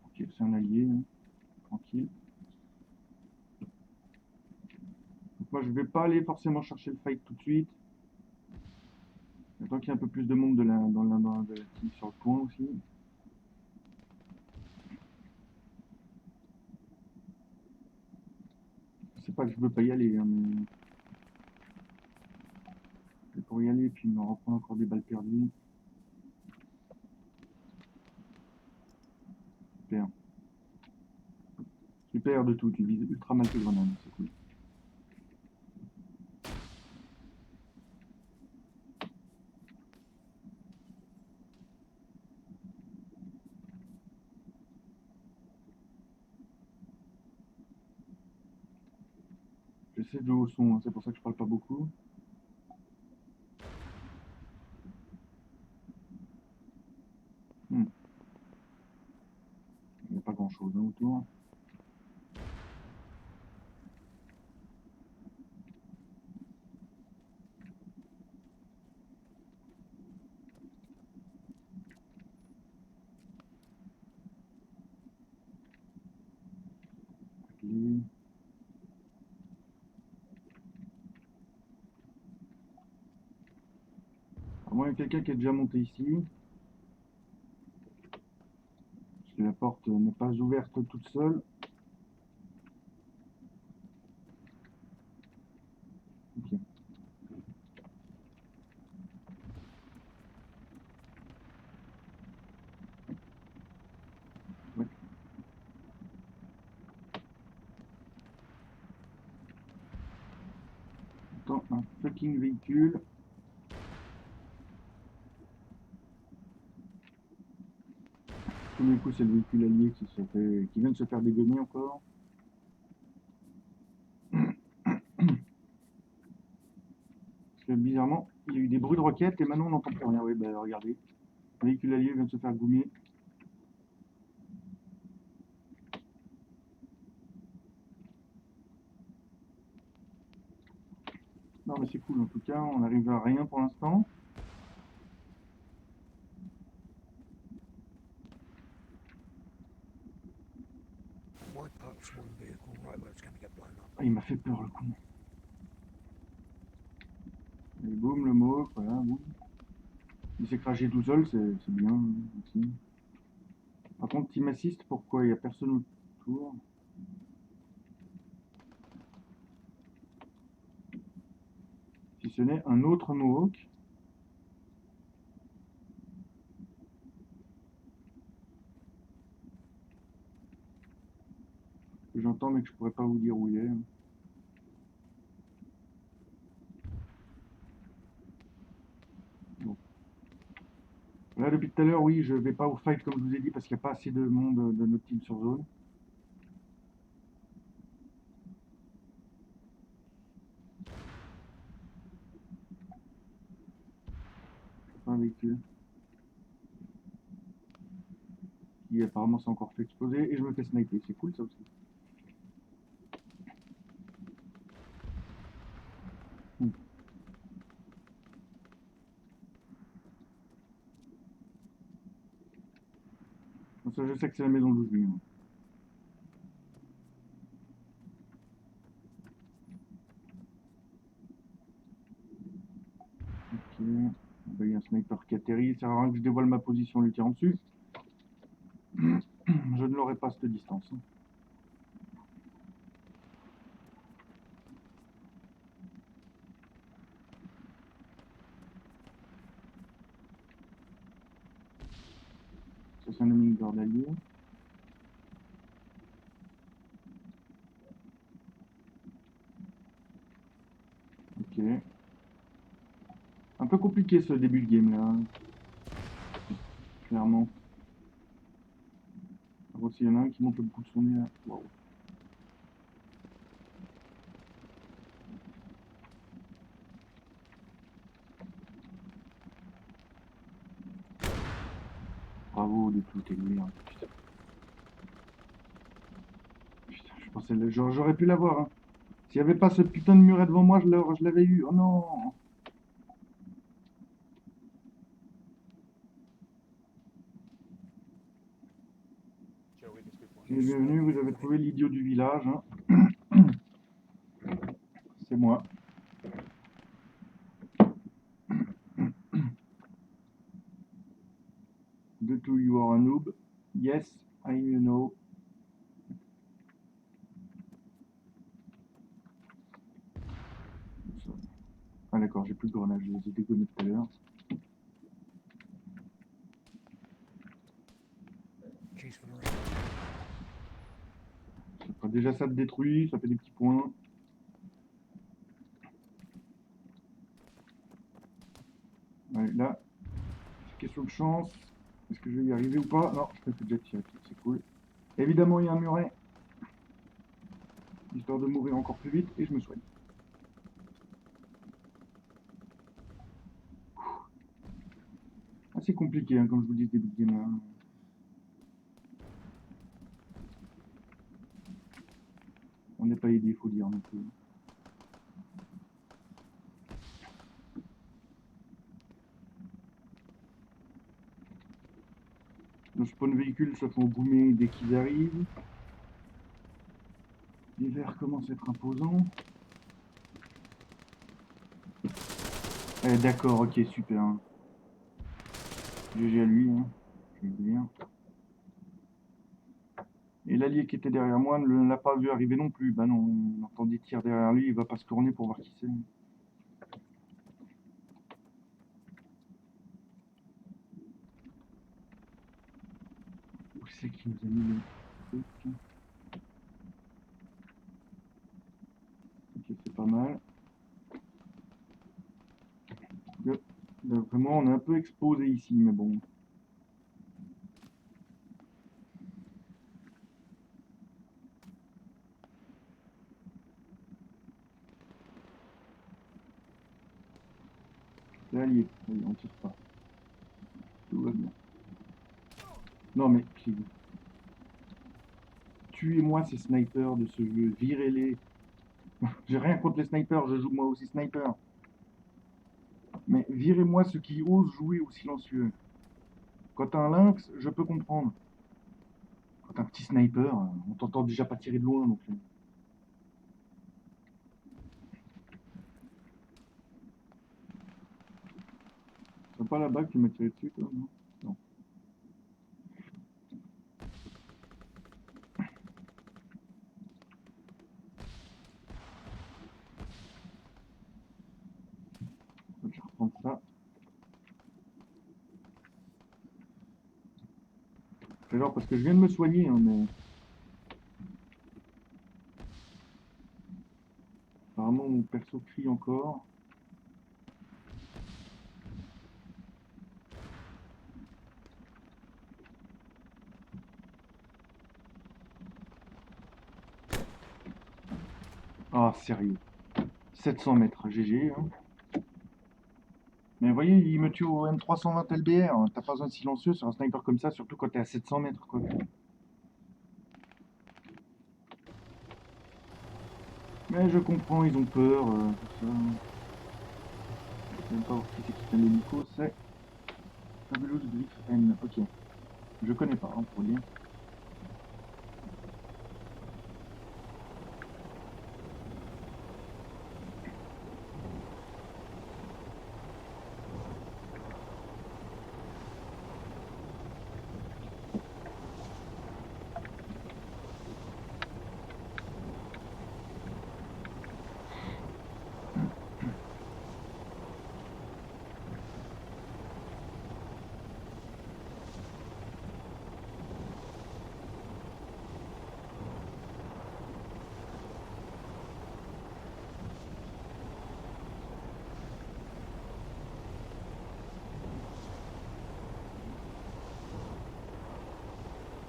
Ok, c'est un allié, hein. Tranquille. Donc moi, je vais pas aller forcément chercher le fight tout de suite. Tant qu'il y a un peu plus de monde dans la team sur le point aussi. c'est pas que je veux pas y aller, hein, mais... C'est pour y aller, puis me reprendre encore des balles perdues. Super. Super de tout, tu vises ultra mal tes grenades, c'est cool. J'essaie de jouer au son, hein, c'est pour ça que je parle pas beaucoup. Il n'y a pas grand chose hein, autour. Ok. À moins qu'il y ait quelqu'un qui est déjà monté ici. Parce que la porte n'est pas ouverte toute seule. Ok. Ouais. Attends, un fucking véhicule. Tous les coups, c'est le véhicule allié qui vient de se faire dégommer encore. Parce que bizarrement, il y a eu des bruits de roquettes et maintenant on n'entend plus rien. Oui, bah regardez. Le véhicule allié vient de se faire gommer. Non mais c'est cool en tout cas, on n'arrive à rien pour l'instant. Ah, il m'a fait peur le con. Et boum, le mot, voilà, boum. Il s'est craché tout seul, c'est bien aussi. Par contre, team assist, pourquoi il n'y a personne autour? Si ce n'est un autre Mohawk. Que j'entends mais que je pourrais pas vous dire où il est. Bon. Là, depuis tout à l'heure, oui, je vais pas au fight comme je vous ai dit parce qu'il n'y a pas assez de monde de notre team sur zone. Pas un véhicule. Qui apparemment s'est encore fait exploser et je me fais sniper. C'est cool ça aussi. Ça, je sais que c'est la maison d'où je vis. Ok. Il y a un sniper qui atterrit. Ça sert à rien que je dévoile ma position en lui tirant dessus. Je ne l'aurai pas à cette distance. Ça, c'est un ami d'allié. Ok. Un peu compliqué ce début de game là. Clairement. Alors s'il y en a un qui monte le bout de son nez là. Wow. Bravo de tout élevé. Hein. Putain. Putain, je pensais j'aurais pu l'avoir. Hein. S'il n'y avait pas ce putain de muret devant moi, je l'avais eu. Oh non. Et bienvenue, vous avez trouvé l'idiot du village. Hein. C'est moi. The two you are a noob. Yes, I know. Ah d'accord, j'ai plus de grenades, je les ai dégommées tout à l'heure. Ça fera déjà ça de détruit, ça fait des petits points. Ouais, là, c'est question de chance. Est-ce que je vais y arriver ou pas? Non, je peux déjà tirer, c'est cool. Évidemment, il y a un muret. Histoire de mourir encore plus vite, et je me soigne. Assez compliqué, hein, comme je vous dis, ce début de game. Hein. On n'est pas aidé, il faut dire non plus. Nos spawn véhicules se font boomer dès qu'ils arrivent. Les verts commencent à être imposants. D'accord, ok, super. GG à lui, hein, je veux dire. Et l'allié qui était derrière moi ne l'a pas vu arriver non plus. Bah non, on entend des tirs derrière lui, il va pas se tourner pour voir qui c'est. Où c'est qu'il nous a mis le truc? Ok, c'est pas mal. Là, vraiment, on est un peu exposé ici, mais bon. C'est allié, allez, on tire pas. Tout va bien. Non mais, tuez-moi ces snipers de ce jeu, virez-les. J'ai rien contre les snipers, je joue moi aussi sniper. Mais virez-moi ceux qui osent jouer au silencieux. Quand t'as un lynx, je peux comprendre. Quand t'as un petit sniper, on t'entend déjà pas tirer de loin. Donc... C'est pas la bague qui m'a tiré dessus, toi, non? Non. Je vais reprendre ça. C'est genre parce que je viens de me soigner, hein, mais... Apparemment, mon perso crie encore. Ah, sérieux. 700 mètres, GG. Hein. Mais vous voyez, il me tue au M320 LBR. Hein. T'as pas besoin de silencieux sur un sniper comme ça, surtout quand t'es à 700 mètres. Quoi. Mais je comprends, ils ont peur. Tout ça. Je sais même pas qui c'est qui tient l'hélico, c'est Fabulous Griff N. Ok. Je connais pas, hein, pour dire.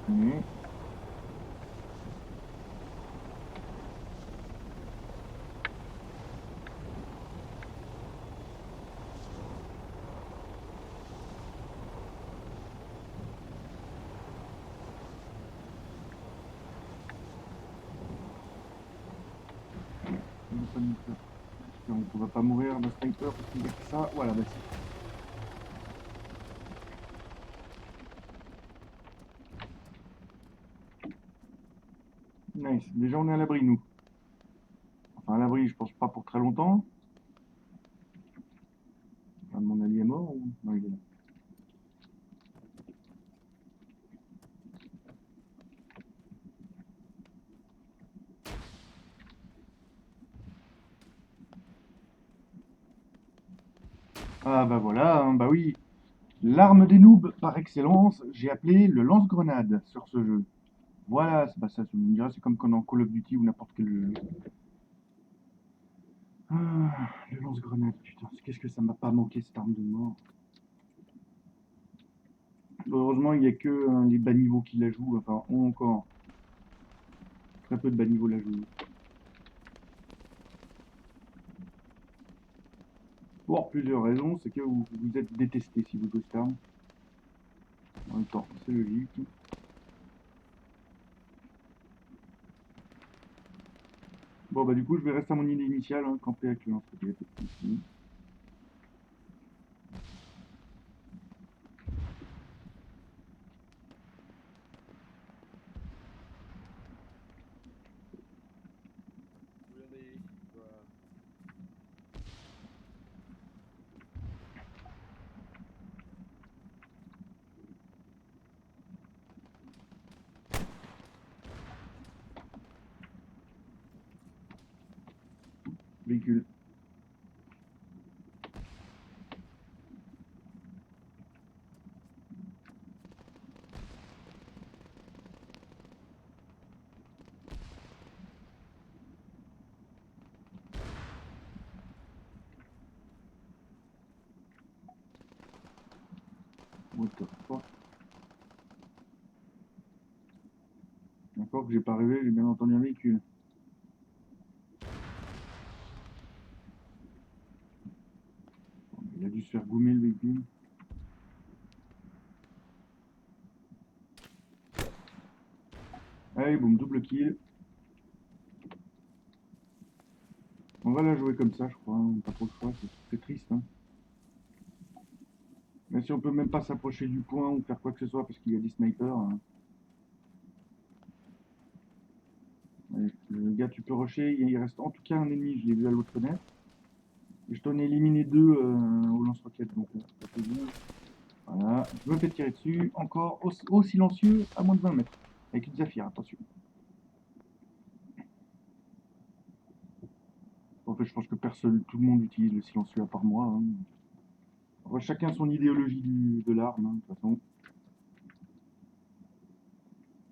Oui. On ne va pas mourir d'un sniper parce qu'il y a que ça. Voilà, bah si. Nice. Déjà, on est à l'abri, nous. Enfin, à l'abri, je pense pas pour très longtemps. Enfin, mon allié est mort ou... Non, il est là. Ah bah voilà, hein, bah oui. L'arme des noobs par excellence, j'ai appelé le lance-grenade sur ce jeu. Voilà, c'est bah ça, tu me diras, c'est comme quand dans Call of Duty ou n'importe quel jeu. Ah, le lance-grenade, putain, qu'est-ce que ça m'a pas manqué cette arme de mort. Heureusement, il n'y a que les bas niveaux qui la jouent, enfin, ont encore très peu de bas niveaux la jouent. Pour plusieurs raisons, c'est que vous êtes détesté si vous jouez cette arme. En même temps, c'est logique. Bon bah du coup je vais rester à mon idée initiale, hein, camper avec le lance-roquette. Ici. Really, bruh. Véhicule. What the fuck. Encore que j'ai pas rêvé, j'ai bien entendu un véhicule. Bon, il a dû se faire goumer le véhicule. Allez, boum, double kill. On va la jouer comme ça, je crois. Hein. Pas trop le choix, c'est triste. Hein. Mais si on peut même pas s'approcher du point ou faire quoi que ce soit parce qu'il y a des snipers. Hein. Allez, le gars, tu peux rusher. Il reste en tout cas un ennemi, je l'ai vu à l'autre fenêtre. Et je t'en ai éliminé deux au lance-roquette. Donc, ça fait bien. Voilà, je me fais tirer dessus. Encore au silencieux, à moins de 20 mètres. Avec une Zafir, attention. En fait, je pense que personne, tout le monde utilise le silencieux à part moi. Hein. Alors, chacun son idéologie de l'arme, hein, de toute façon.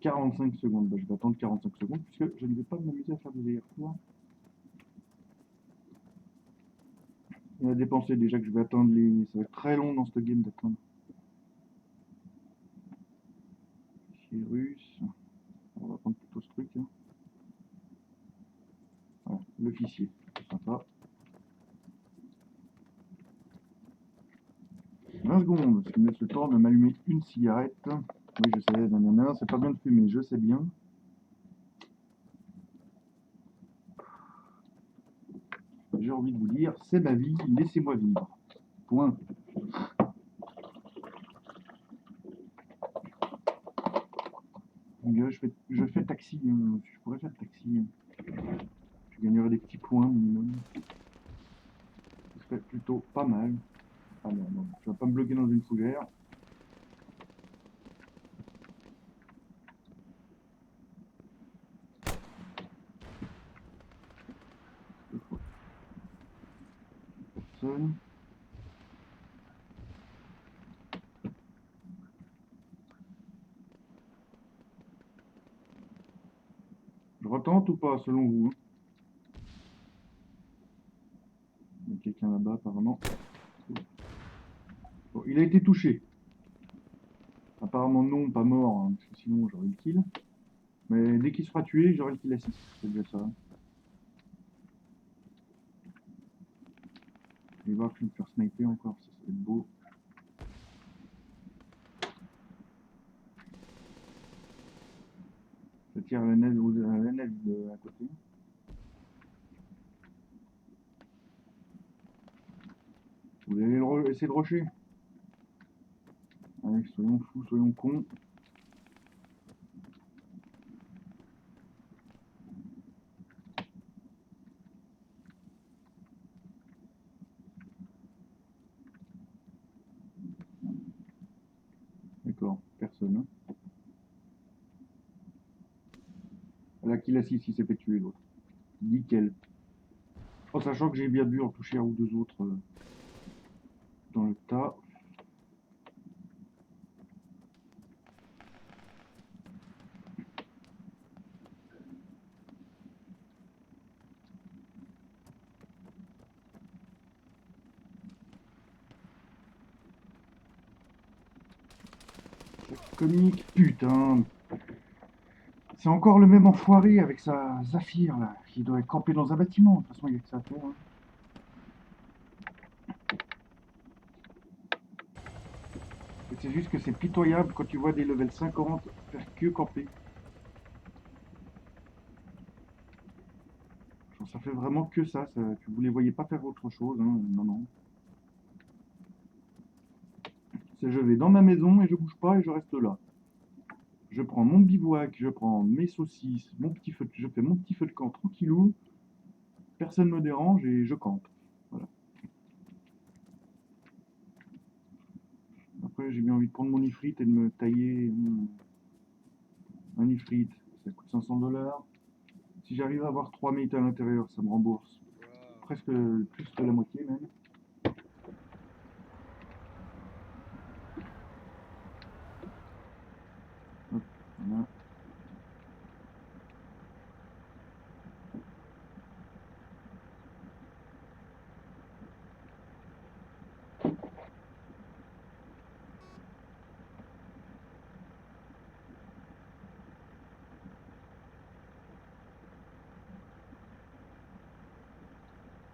45 secondes, bah, je vais attendre 45 secondes puisque je ne vais pas m'amuser à faire des allers-retours. Il a dépensé déjà que je vais attendre les. Ça va être très long dans ce game d'attendre. Fichier russe. On va prendre plutôt ce truc. Hein. Voilà, l'officier, c'est sympa. 20 secondes, ce qui me laisse le temps de m'allumer une cigarette. Oui, je sais, nanana, c'est pas bien de fumer, je sais bien. J'ai envie de vous dire, c'est ma vie, laissez-moi vivre. Point. Je fais taxi, je pourrais faire taxi. Je gagnerais des petits points minimum. Ce serait plutôt pas mal. Ah non, non, je vais pas me bloquer dans une fougère. Personne. Je retente ou pas, selon vous? Hein. Il y a quelqu'un là-bas, apparemment. Bon, il a été touché. Apparemment non, pas mort, hein, parce que sinon j'aurais le kill. Mais dès qu'il sera tué, j'aurai le kill assist. C'est déjà ça. Je vais voir que je vais me faire sniper encore, ça va être beau. Je tire à la nef à côté. Vous allez essayer de rusher. Allez, soyons fous, soyons cons. D'accord, personne. Hein. Là, qui l'assiste, il s'est fait tuer l'autre. Nickel. En sachant que j'ai bien dû en toucher un ou deux autres. dans le tas. C'est comique, putain. C'est encore le même enfoiré avec sa Zafir là, qui doit être campé dans un bâtiment. De toute façon, il n'y a que ça à faire. Hein. Et c'est juste que c'est pitoyable quand tu vois des level 50 faire que camper. Genre, ça fait vraiment que ça. Vous les voyez pas faire autre chose. Hein. Non, non. C'est je vais dans ma maison et je bouge pas et je reste là. Je prends mon bivouac, je prends mes saucisses, mon petit feu, je fais mon petit feu de camp tranquillou. Personne me dérange et je campe. Voilà. Après, j'ai bien envie de prendre mon ifrit et de me tailler un ifrit. Ça coûte 500 $. Si j'arrive à avoir 3 mates à l'intérieur, ça me rembourse presque plus que la moitié même. Hop, voilà.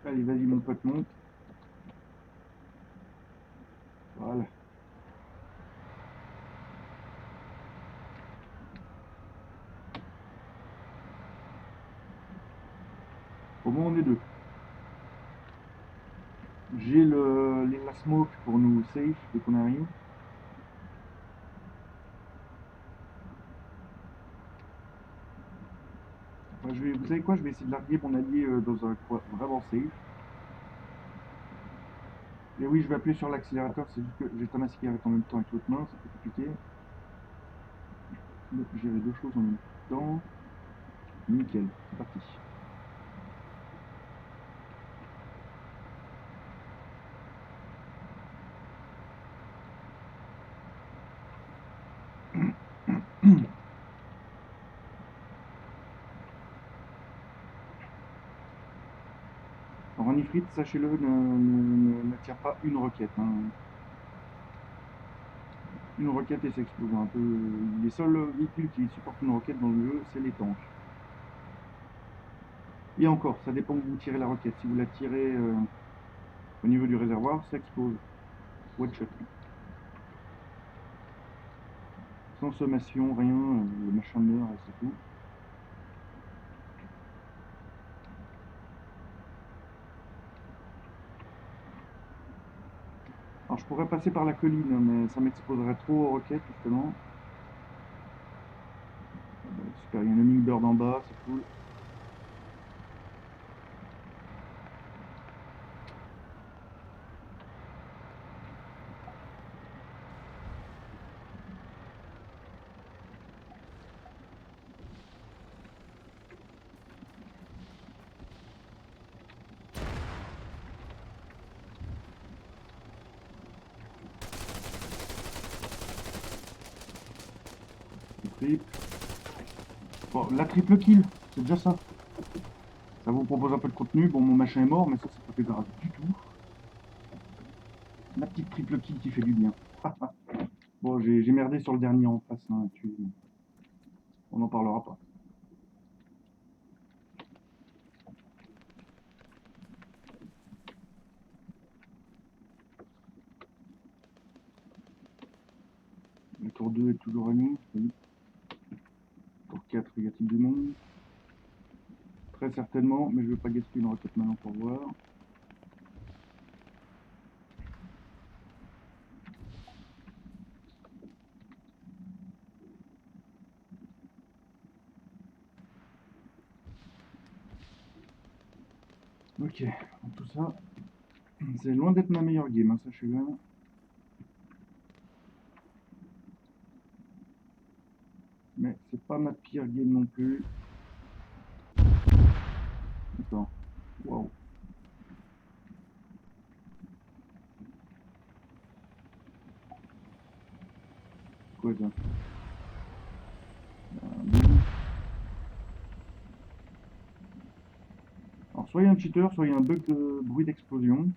Allez, vas-y mon pote, monte. Voilà. Au moins on est deux. J'ai la smoke pour nous safe dès qu'on arrive. Enfin, vous savez quoi, je vais essayer de larguer mon allié dans un coin vraiment safe. Et oui, je vais appuyer sur l'accélérateur, c'est juste que j'ai ta cigarette en même temps avec l'autre main, c'est plus compliqué. Donc gérer deux choses en même temps. Nickel, c'est parti. Alors en ifrit, sachez-le, ne tire pas une roquette. Hein. Une roquette et ça explose un peu. Les seuls véhicules qui supportent une roquette dans le jeu, c'est les tanks. Et encore, ça dépend où vous tirez la roquette. Si vous la tirez au niveau du réservoir, ça explose. One shot. Sans sommation, rien, le machin meurt et c'est tout. Alors je pourrais passer par la colline, mais ça m'exposerait trop aux roquettes justement. Super, il y a un hummingbird en bas, c'est cool. Trip. Bon, la triple kill, c'est déjà ça. Ça vous propose un peu de contenu. Bon, mon machin est mort, mais ça, c'est pas fait grave du tout. La petite triple kill qui fait du bien. Bon, j'ai merdé sur le dernier en face. Hein, on n'en parlera pas. Le tour 2 est toujours à nous. Oui. Tour 4, y a-t-il du monde? Très certainement, mais je ne vais pas gaspiller une roquette maintenant pour voir. Ok, donc tout ça, c'est loin d'être ma meilleure game, hein, sachez-le. Mais c'est pas ma pire game non plus. Attends, waouh. quoi ça? Boum. Alors soit il y a un cheater, soit il y a un bug de bruit d'explosion.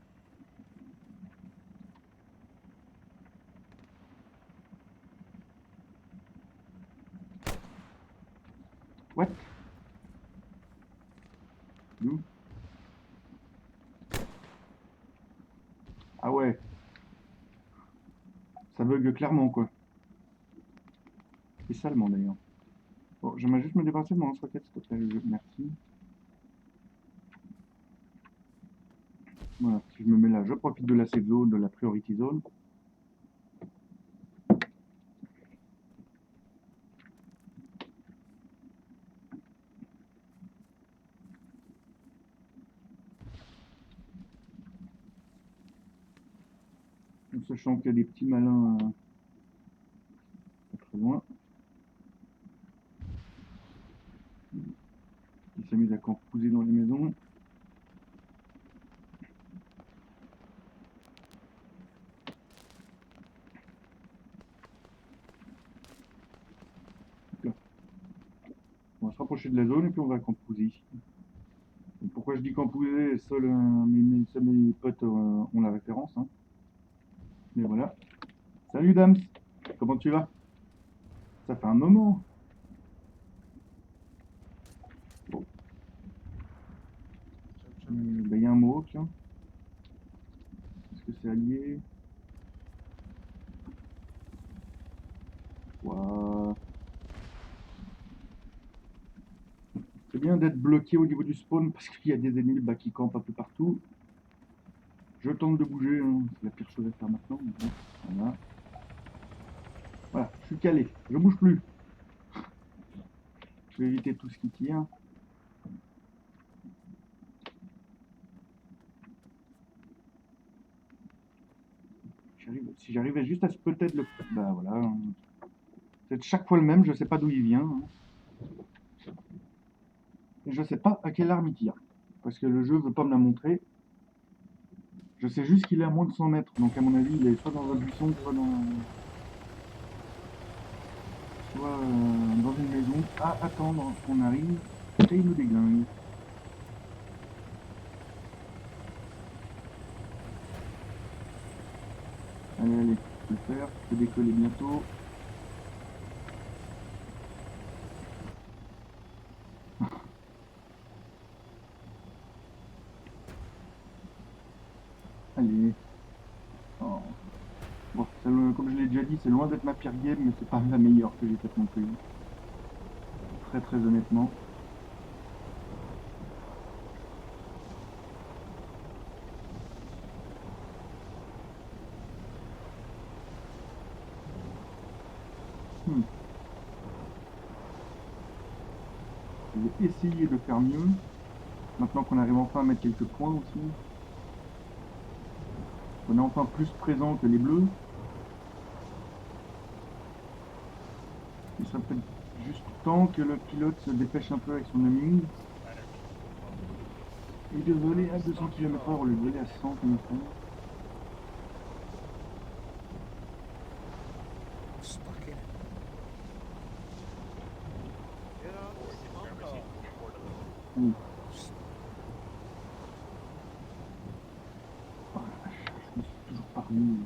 What? D'où? Ah ouais. Ça bug clairement quoi. Et salement d'ailleurs. Bon, j'aimerais juste me débarrasser de mon lance-roquette s'il te plaît, merci. Voilà, si je me mets là, je profite de la safe zone, de la priority zone. En sachant qu'il y a des petits malins pas très loin. Qui s'amusent à campouser dans les maisons. On va se rapprocher de la zone et puis on va campouser ici. Et pourquoi je dis campouser? Seuls mes potes ont la référence. Hein. Mais voilà. Salut Dams, comment tu vas? Ça fait un moment. Bon. Il y a un mot, tiens. Est-ce que c'est allié? Wow. C'est bien d'être bloqué au niveau du spawn parce qu'il y a des ennemis bah, qui campent un peu partout. Je tente de bouger, hein. C'est la pire chose à faire maintenant. Mais bon, voilà. Voilà, je suis calé, je bouge plus. Je vais éviter tout ce qui tire. Si j'arrivais juste à se peut-être le... Bah voilà. C'est chaque fois le même, je sais pas d'où il vient. Hein. Et je sais pas à quelle arme il tire. Parce que le jeu veut pas me la montrer. Je sais juste qu'il est à moins de 100 mètres. Donc à mon avis, il est soit dans un buisson, soit dans une maison. À attendre qu'on arrive. Et il nous déglingue. Allez, allez, je peux le faire. Je peux décoller bientôt. Allez. Oh. Bon, comme je l'ai déjà dit, c'est loin d'être ma pire game, mais c'est pas la meilleure que j'ai faite non plus. Très très honnêtement. Je vais essayer de faire mieux. Maintenant qu'on arrive enfin à mettre quelques points aussi. On est enfin plus présent que les bleus. Il serait peut-être juste temps que le pilote se dépêche un peu avec son aiming. Et de voler à 200 km/h au lieu de voler à 100 km/h. Oui. Oh la vache, je me suis toujours pas remis.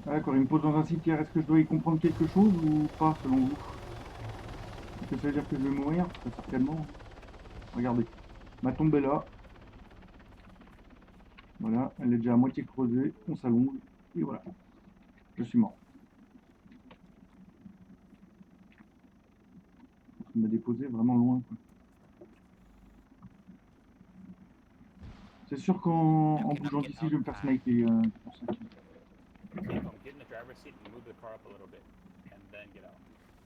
Ah, d'accord, il me pose dans un cimetière. Est-ce que je dois y comprendre quelque chose ou pas selon vous? Est-ce que ça veut dire que je vais mourir? Très certainement. Regardez, ma tombe est là. Voilà, elle est déjà à moitié creusée. On s'allonge. Et voilà, je suis mort. Il m'a déposé vraiment loin. C'est sûr qu'en bougeant d'ici, je vais me faire sniper. Pour ça. Get in the driver's seat and move the car up a little bit, and then get out.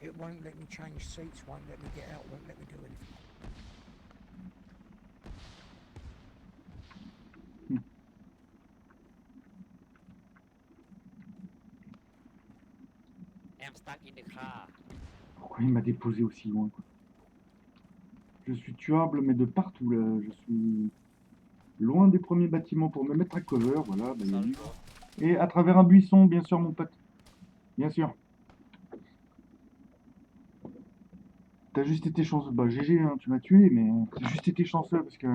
It won't let me change seats, won't let me get out, won't let me do anything. I'm stuck in the car. Pourquoi il m'a déposé aussi loin quoi? Je suis tuable, mais de partout là. Je suis loin des premiers bâtiments pour me mettre à cover. Voilà, bah, il y a Sorry, lui. bro. Et à travers un buisson, bien sûr, mon pote. Bien sûr. T'as juste été chanceux. Bah, GG, hein, tu m'as tué, mais t'as juste été chanceux parce que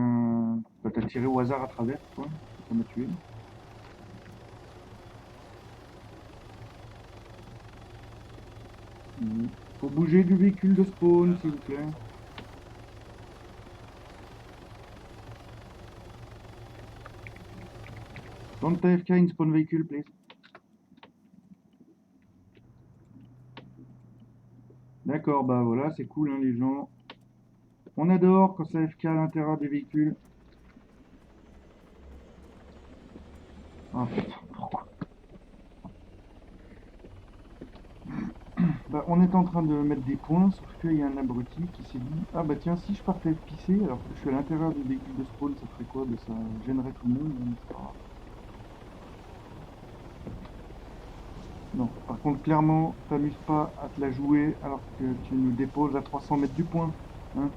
bah, t'as tiré au hasard à travers, quoi. Ça m'a tué. Faut bouger du véhicule de spawn, s'il vous plaît. Don't AFK in spawn vehicle, please. D'accord, bah voilà, c'est cool, hein, les gens. On adore quand ça AFK à l'intérieur des véhicules. Ah putain, pourquoi? Bah, on est en train de mettre des points, sauf qu'il y a un abruti qui s'est dit ah bah tiens, si je partais pisser alors que je suis à l'intérieur du véhicule de spawn, ça ferait quoi? Bah, ça gênerait tout le monde, mais c'est pas grave. Non, par contre, clairement, t'amuses pas à te la jouer alors que tu nous déposes à 300 mètres du point. Hein.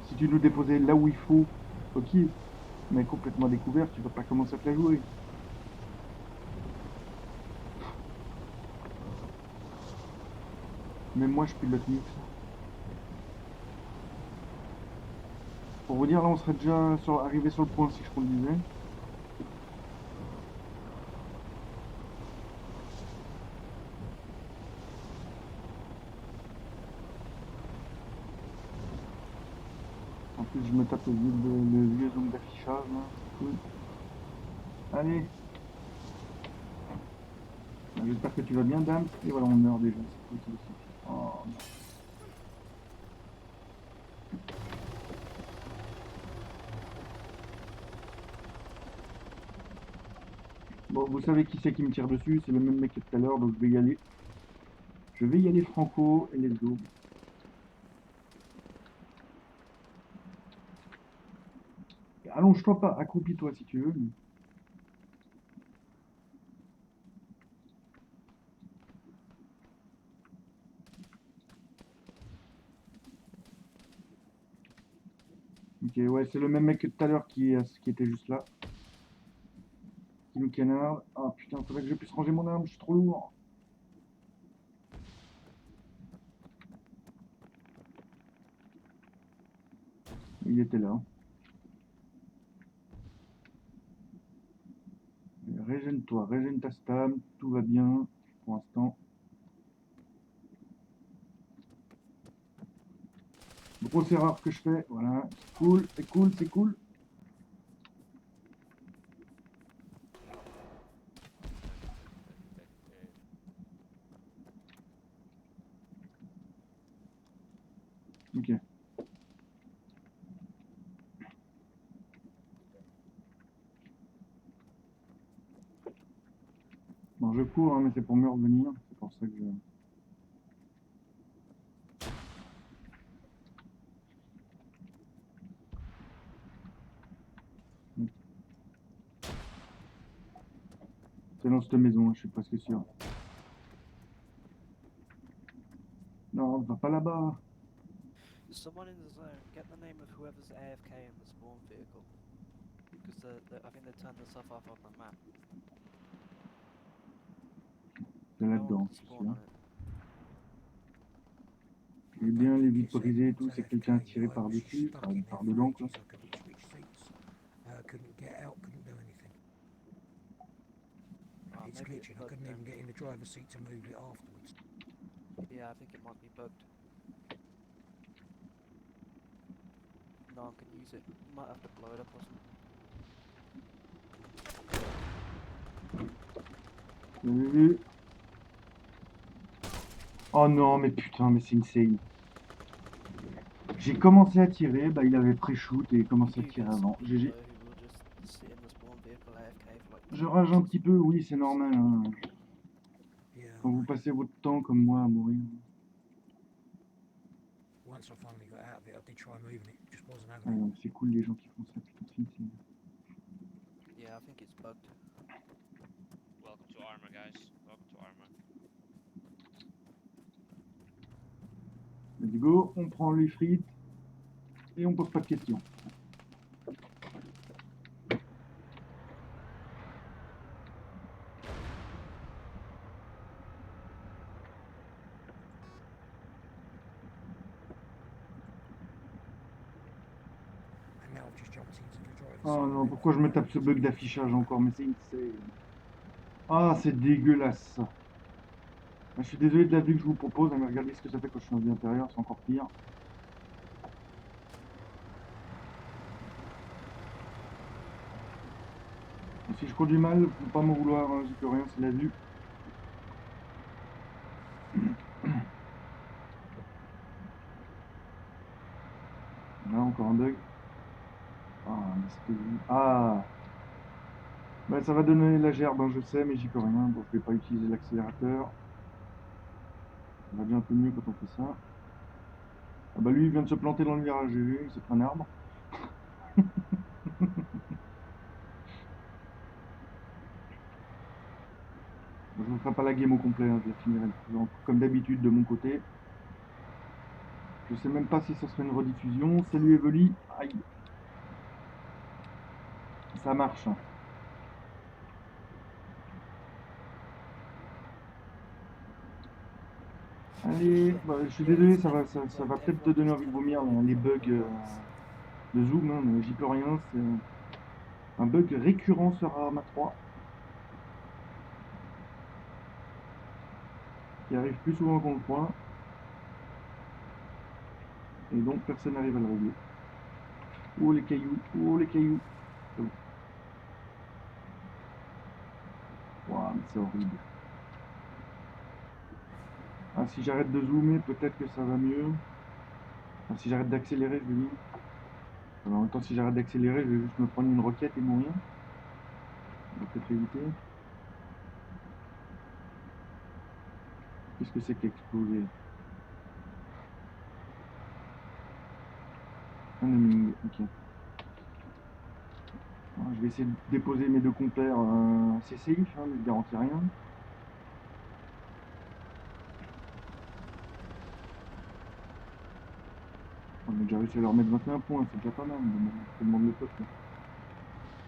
Si tu nous déposais là où il faut, ok, mais complètement découvert, tu vas pas commencer à te la jouer. Même moi, je pilote Nix. Pour vous dire, là, on serait déjà arrivé sur le point si je conduisais. En plus, je me tape le vieux zone d'affichage, là. C'est cool. Allez. J'espère que tu vas bien, Dams. Et voilà, on meurt déjà. C'est cool, ça aussi. Oh, non. Bon, vous savez qui c'est qui me tire dessus, c'est le même mec que tout à l'heure, donc je vais y aller. Je vais y aller franco, et let's go. Allonge-toi pas, accroupis-toi si tu veux. Ok, ouais, c'est le même mec que tout à l'heure qui était juste là. Qui nous canarde. Ah putain, faudrait que je puisse ranger mon arme, je suis trop lourd. Il était là. Régène-toi, régène ta stam, tout va bien pour l'instant. Grosse erreur que je fais, voilà, c'est cool, c'est cool, c'est cool. Ok. Bon, je cours, hein, mais c'est pour mieux revenir, c'est pour ça que je... C'est dans cette maison, je suis presque sûr. Non, va pas là-bas. Someone in the zone, get the name of whoever's AFK in the spawn vehicle. Because I think they turned this off on the map. C'est No one là-dedans, can c'est spawn sûr. on it. Et bien, les vitres brisées et tout, c'est quelqu'un tiré par-dessus, par-dedans, quoi. Couldn't get out, couldn't do anything. Oh, It's maybe it's glitching. I bugged couldn't then. even get in the driver's seat to move it afterwards. Yeah, I think it might be bugged. No one can use it. You might have to blow it up or something. Vous avez vu? Oh non, mais putain, mais c'est insane. J'ai commencé à tirer, bah il avait pré-shoot et commencé à You tirer get some avant. people GG. though who will just sit in the spawn vehicle AFK for like Je 10 rage un minutes or petit peu, oui, c'est normal. Hein. Yeah, Quand vous passez votre temps comme moi à mourir. once I finally got out of it, I did try moving it. Just wasn't Ah having it. non, c'est cool les gens qui font ça, putain, c'est insane. Yeah, I think it's bugged. Welcome to armor, guys. Welcome to armor. Let's go, on prend les frites et on pose pas de questions. now I've just jumped into the driver's Oh seat. non, pourquoi je me tape ce bug d'affichage encore? Mais c'est insane. Ah, c'est dégueulasse. Ah, je suis désolé de la vue que je vous propose, hein, mais regardez ce que ça fait quand je suis en vue intérieure, c'est encore pire. Et si je conduis mal, faut pas m'en vouloir, hein, j'y peux rien, c'est la vue. Là, encore un bug. Ah, ah. Bah, ça va donner la gerbe, hein, je sais, mais j'y peux rien, donc je vais pas utiliser l'accélérateur. Ça va bien un peu mieux quand on fait ça. Ah bah lui, il vient de se planter dans le virage, j'ai vu, il s'est pris un arbre. Je ne ferai pas la game au complet, hein, je la finirai comme d'habitude de mon côté. Je sais même pas si ça serait une rediffusion. Salut Evely. Aïe. Ça marche. Allez, bah, je suis désolé, ça va peut-être te donner envie de vomir, les bugs de zoom, hein, mais j'y peux rien. C'est un bug récurrent sur Arma 3. Qui arrive plus souvent qu'on le croit. Et donc personne n'arrive à le régler. Oh les cailloux, oh les cailloux. Oh. Wow, mais c'est horrible. Ah, si j'arrête de zoomer, peut-être que ça va mieux. Enfin, si j'arrête d'accélérer, je veux dire. Alors, en même temps, si j'arrête d'accélérer, je vais juste me prendre une roquette et mourir. On va peut-être éviter. Qu'est-ce que c'est qu'exploser? Un aiming, ok. Alors, je vais essayer de déposer mes deux compères assez safe, hein, mais je garantis rien. On a déjà réussi à leur mettre 21 points, c'est déjà pas mal, mais bon, je te demande le peuple.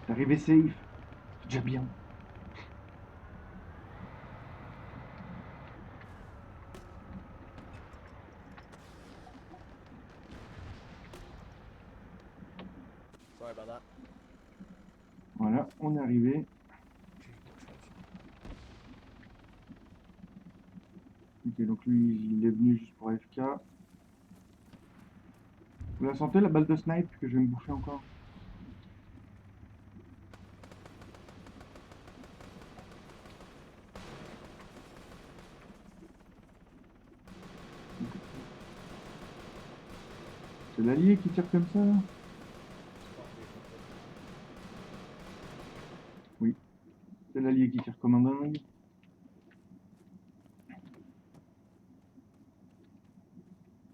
T'es arrivé safe, c'est déjà bien. Sorry about that. Voilà, on est arrivé. Ok, donc lui, il est venu juste pour AFK. Vous la sentez, la balle de snipe que je vais me bouffer encore? C'est l'allié qui tire comme ça, là? Oui, c'est l'allié qui tire comme un dingue.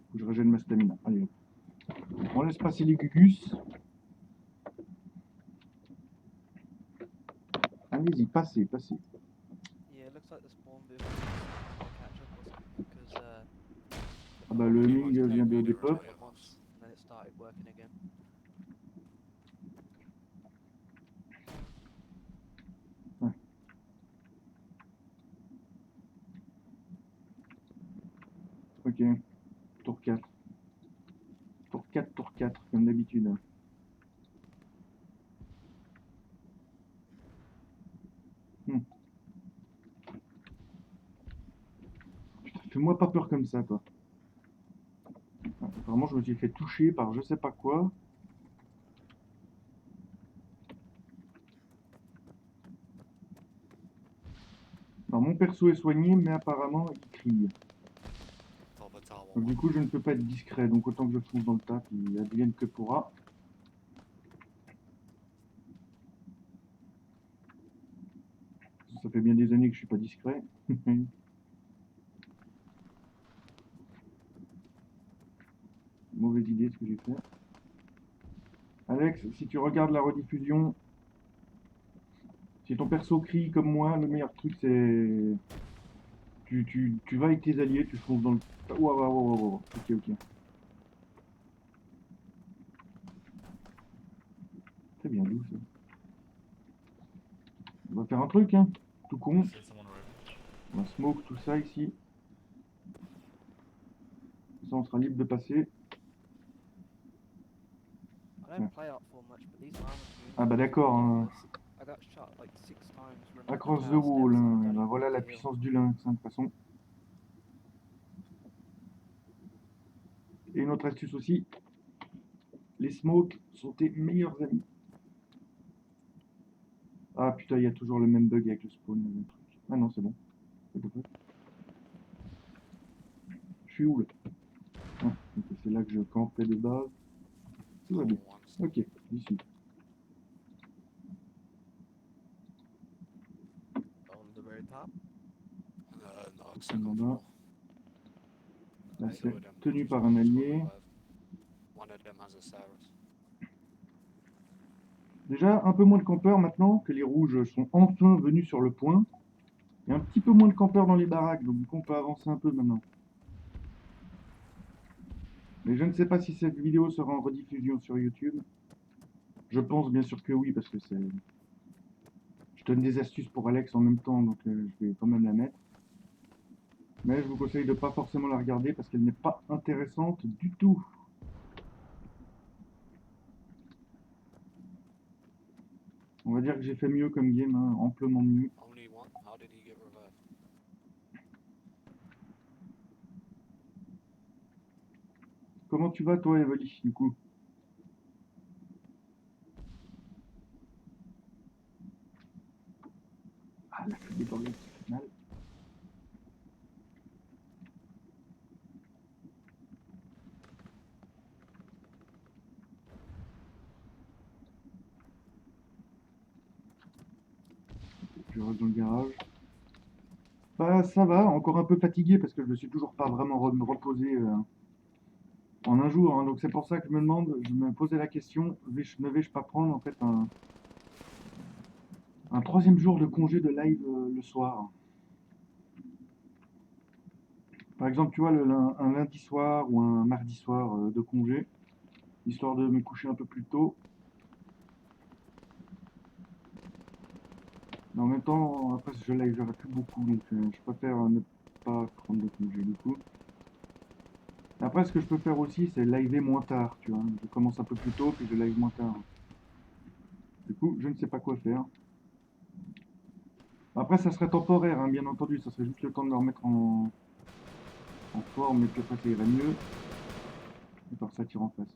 Faut que je régène ma stamina. Allez, hop. On laisse passer les gugus. Allez-y, passez, passez. Yeah, it looks like the spawn vehicle is catch up or something because Ah bah le Ming vient de dépop. it once and then it started working again. Ouais. Ok, tour 4. Tour 4, comme d'habitude. Putain, fais-moi pas peur comme ça, toi. Apparemment, je me suis fait toucher par je sais pas quoi. Alors, mon perso est soigné, mais apparemment, il crie. Donc, du coup, je ne peux pas être discret, donc autant que je fonce dans le tas, il advienne que pourra. Ça fait bien des années que je suis pas discret. Mauvaise idée ce que j'ai fait. Alex, si tu regardes la rediffusion, si ton perso crie comme moi, le meilleur truc c'est... Tu vas avec tes alliés, tu fonces dans le... Wow. Ok. C'est bien doux ça. On va faire un truc, hein. Tout con. On va smoke tout ça ici. Comme ça on sera libre de passer. I don't play Artful much, but these armor communities Ah bah are d'accord, hein. ridiculous. I got shot like 6 times running up Across the tower wall, steps hein. and Bah going voilà up la the hill. puissance du lynx, hein, de toute façon. Et une autre astuce aussi, les smokes sont tes meilleurs amis. Ah putain, il y a toujours le même bug avec le spawn. Le truc. Ah non, c'est bon. What the fuck. Je suis où là? Ah, ok, c'est là que je campais de base. Tout va bien. Ok, j'y suis. On the very top? No, Là, second floor. c'est Two of them tenu just par un just got allié. revived. One of them has a Cyrus. Déjà, un peu moins de campeurs maintenant, que les rouges sont enfin venus sur le point. Il y a un petit peu moins de campeurs dans les baraques, donc du coup on peut avancer un peu maintenant. Mais je ne sais pas si cette vidéo sera en rediffusion sur YouTube. Je pense bien sûr que oui, parce que c'est... Je donne des astuces pour Alex en même temps, donc je vais quand même la mettre. Mais je vous conseille de ne pas forcément la regarder, parce qu'elle n'est pas intéressante du tout. On va dire que j'ai fait mieux comme game, hein, amplement mieux. Only one? How did he get revived? Comment tu vas toi, Evoli, du coup? Ah, la fête des bordeaux, ça fait mal. Je reste dans le garage. Bah ça va, encore un peu fatigué parce que je me suis toujours pas vraiment reposé en un jour, hein. Donc c'est pour ça que je me posais la question, ne vais-je pas prendre en fait un troisième jour de congé de live le soir? Par exemple, tu vois, un lundi soir ou un mardi soir de congé, histoire de me coucher un peu plus tôt. Mais en même temps, après je liverai plus beaucoup, donc je préfère ne pas prendre de congé du coup. Après, ce que je peux faire aussi, c'est liver moins tard, tu vois. Je commence un peu plus tôt, puis je live moins tard. Du coup, je ne sais pas quoi faire. Après, ça serait temporaire, hein, bien entendu. Ça serait juste le temps de me remettre en forme, et puis après, ça irait mieux. Et par ça, tire en face.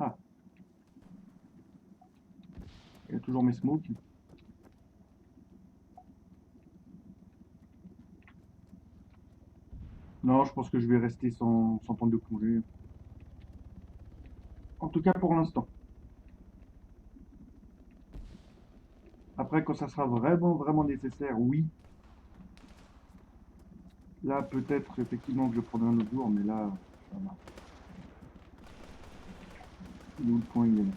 Ah! Il y a toujours mes smokes. Non, je pense que je vais rester sans prendre de congé. En tout cas, pour l'instant. Après, quand ça sera vraiment, vraiment nécessaire, oui. Là, peut-être effectivement que je prendrai un autre jour, mais là, ça va. Il est où le point, il est là.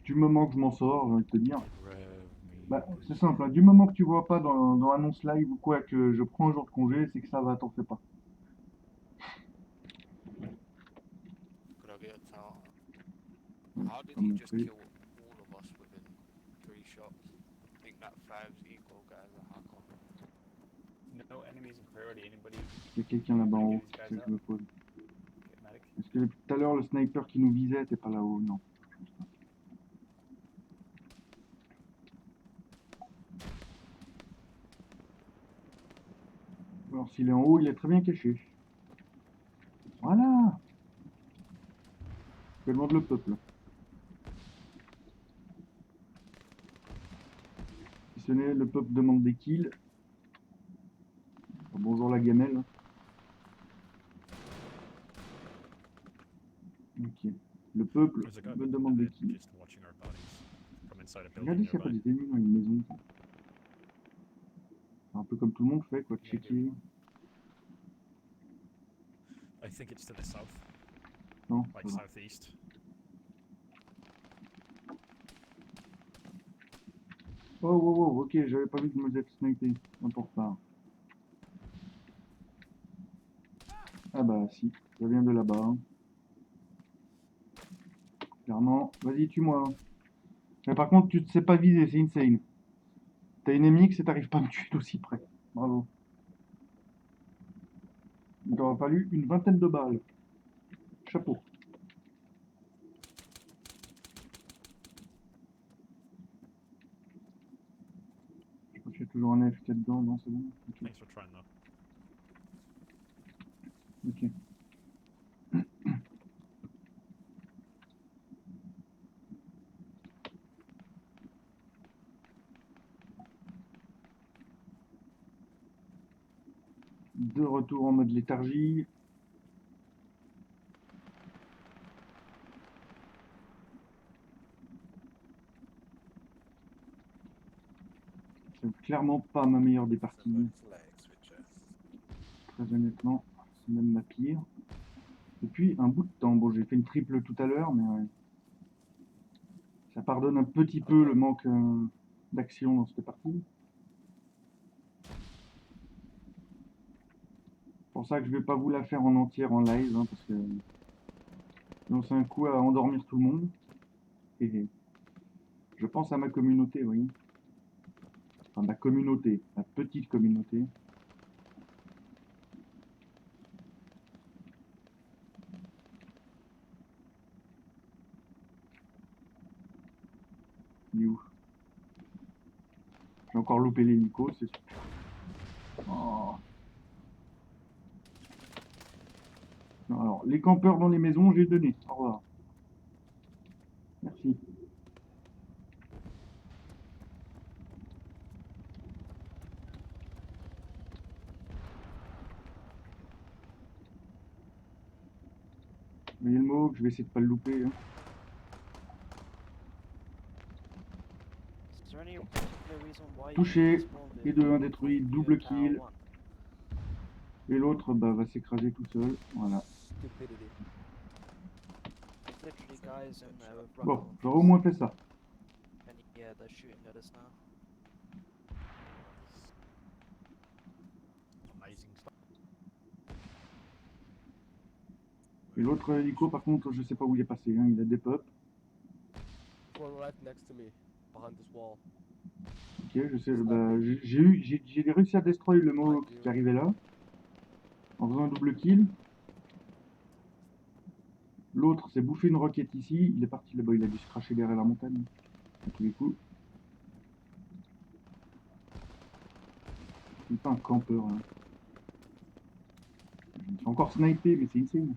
Du moment que je m'en sors, j'ai envie de te dire. Bah, c'est simple, hein. Du moment que tu vois pas dans annonce live ou quoi que je prends un jour de congé, c'est que ça va, t'en fais pas. Could I get a tower? Ouais, How c'est did pas he mon just truc. kill all of us within 3 shots? I think that 5's equal, guys. I can't. No enemies in priority. Anybody Il y a quelqu'un là-bas en haut, get these c'est guys ça que je me pose. get medic? Est-ce que tout à l'heure le sniper qui nous visait était pas là-haut? Non. Alors s'il est en haut, il est très bien caché. Voilà! Je demande le peuple. Si ce n'est le peuple demande des kills. Oh, bonjour la gamelle. Ok. Le peuple There's a guy me demande des ahead kills. just watching our bodies from inside a Regardez building s'il n'y a pas nearby. des ennemis dans une maison. Un peu comme tout le monde fait, quoi, Maybe checker. I think it's to the south, Non, like ça va. southeast. Oh, wow, wow, ok, j'avais pas vu que me êtes snipé. N'importe pas. Ah bah si, ça vient de là-bas. Hein. Clairement, vas-y, tue-moi. Hein. Mais par contre, tu ne sais pas viser, c'est insane. T'as une MX et t'arrives pas à me tuer d'aussi près. Bravo. Il t'aura fallu une vingtaine de balles. Chapeau. Toujours un AFK dedans, non, c'est bon. Ok. Thanks for trying, though. Ok. De retour en mode léthargie. C'est clairement pas ma meilleure des parties. Très honnêtement, c'est même ma pire. Depuis un bout de temps. Bon, j'ai fait une triple tout à l'heure, mais ça pardonne un petit peu le manque d'action dans cette partie. C'est pour ça que je vais pas vous la faire en entière en live, hein, parce que sinon c'est un coup à endormir tout le monde. Et je pense à ma communauté, vous voyez. Enfin, ma communauté, ma petite communauté. Il est où? J'ai encore loupé l'hélico, c'est sûr. Oh. Non, alors, les campeurs dans les maisons, j'ai donné. Au revoir. Merci. Vous voyez le mot, je vais essayer de pas le louper. Hein. Is there any particular reason why you Touché. use the spawn Et vehicle de 1 in détruit, plain view double of Tower kill. 1? Et l'autre bah, va s'écraser tout seul. Voilà. Stupidity. There's literally guys in there with Bon, rocket j'aurais au moins launchers. fait ça. And yeah, they're shooting at us now. Amazing stuff. Et l'autre hélico, par contre, je sais pas où il est passé. Hein. Il a des pop. One right next to me, behind this wall. Ok, je sais. Bah, j'ai réussi à destroy le mot qui arrivait là. En faisant un double kill. L'autre s'est bouffé une roquette ici. Il est parti là-bas. Il a dû se cracher derrière la montagne. À tous les coups. C'est pas un campeur. Hein. Je me suis encore snipé, mais c'est insane.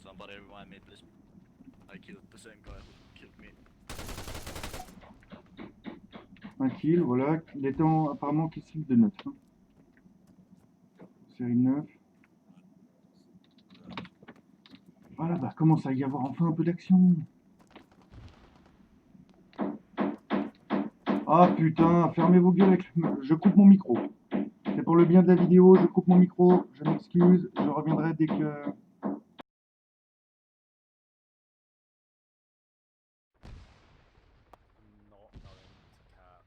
Somebody remind me, please. I killed the same guy who killed me. Un kill, voilà. Il était apparemment kill de 9. Hein. Série 9. Voilà, bah commence à y avoir enfin un peu d'action. Ah putain, fermez vos gueules, je coupe mon micro. C'est pour le bien de la vidéo, je coupe mon micro, je m'excuse, je reviendrai dès que... Not going to cap.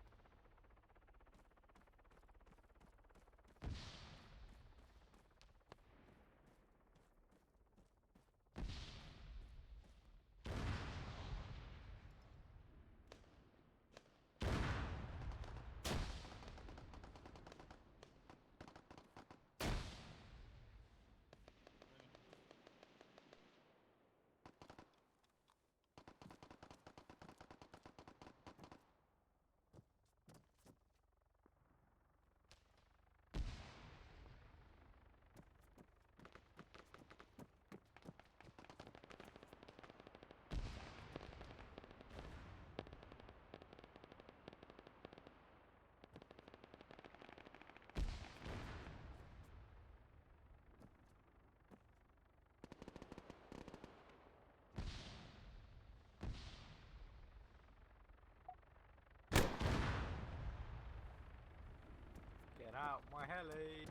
Get out my heli.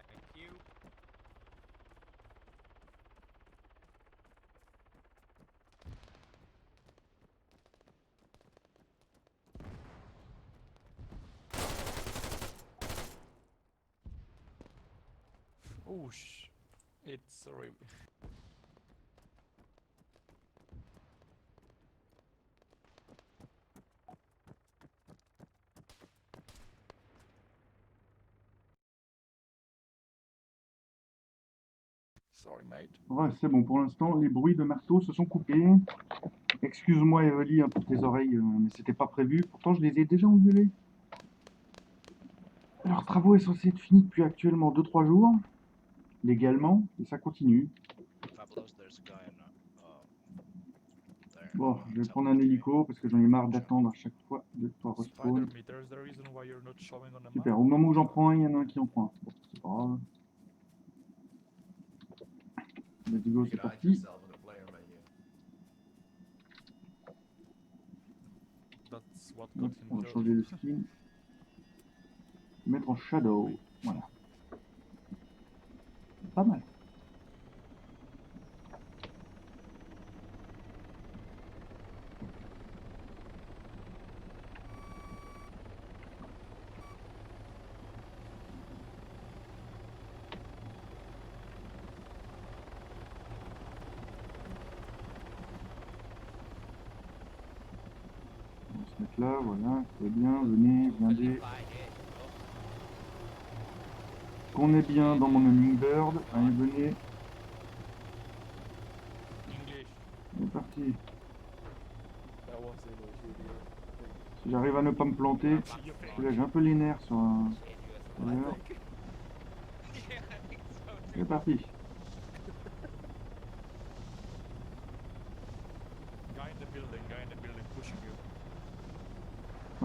Thank you. Oh it's sorry. Sorry mate. Ouais, c'est bon, pour l'instant, les bruits de marteau se sont coupés. Excuse-moi Evely hein, pour tes oreilles, mais c'était pas prévu. Pourtant je les ai déjà engueulés. Leurs travaux est censé être fini depuis actuellement 2-3 jours, légalement, et ça continue. Fabulous, there's a guy in there. Bon, je vais prendre un hélico parce que j'en ai marre d'attendre à chaque fois de pouvoir Spider respawn. meter is the reason why you're not showing on the map. Super, au moment où j'en prends un, il y en a un qui en prend un. Bon, c'est pas grave. Let's go, c'est parti. That's what Hop, got on him va changer le skin. Mettre en shadow. Voilà. Pas mal. On va se mettre là, voilà, très bien, venez, viendez. Qu'on est bien dans mon hummingbird, allez venez, English. c'est parti. That was English, idiot. Si j'arrive à ne pas me planter, parce que là j'ai un peu les nerfs sur un... Voilà. C'est parti. Guy in the building pushing you.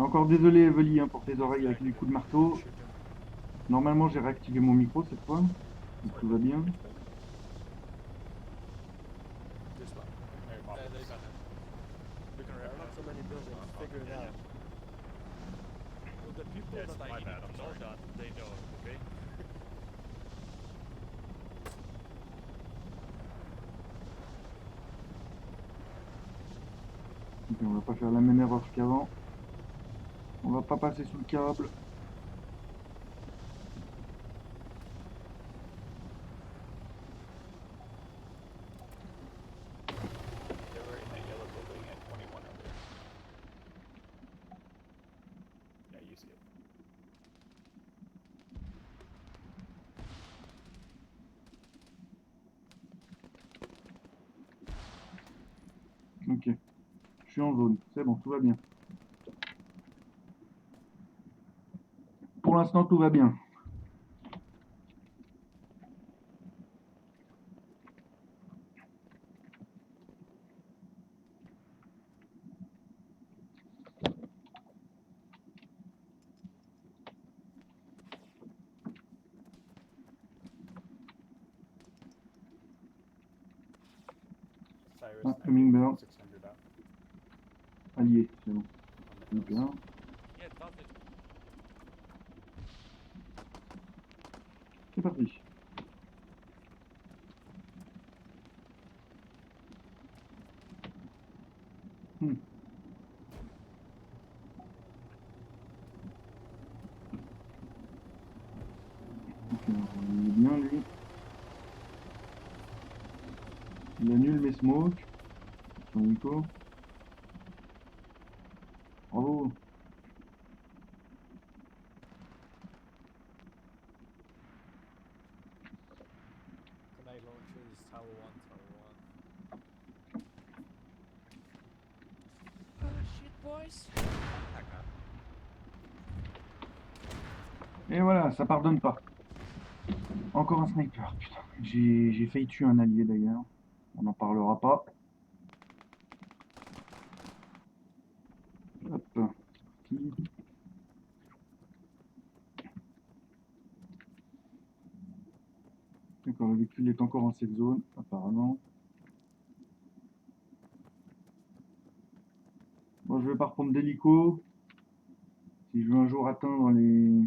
Encore désolé Evely hein, pour tes oreilles avec les coups de marteau. Shoot him. Normalement j'ai réactivé mon micro cette fois, donc tout va bien. This one. Very Yeah, fast. they got it. We can There are not so many buildings. Figure it out. Well, the people Yes, that my I bad, need I'm to know sorry. that, they know, okay? Ok, on va pas faire la même erreur qu'avant. On va pas passer sous le câble. They were in that yellow building at 2100. Yeah, you see it. Ok. Je suis en zone. C'est bon, tout va bien. Pour l'instant, tout va bien. Cyrus, Ah, hummingbird. 600 out. Allié, c'est bon. On the hills. Super. Yeah, drop it. C'est parti. Hmm. Ok, il est bien lui. Il annule mes smokes. Son Nico. Bravo. Grenade launchers, Tower 1, Tower 1. Oh shit, boys. Et voilà, ça pardonne pas. Encore un sniper, putain. J'ai failli tuer un allié d'ailleurs. On n'en parlera pas. Hop. Parti. D'accord, le véhicule est encore en cette zone, apparemment. Bon, je vais pas reprendre d'hélico. Si je veux un jour atteindre les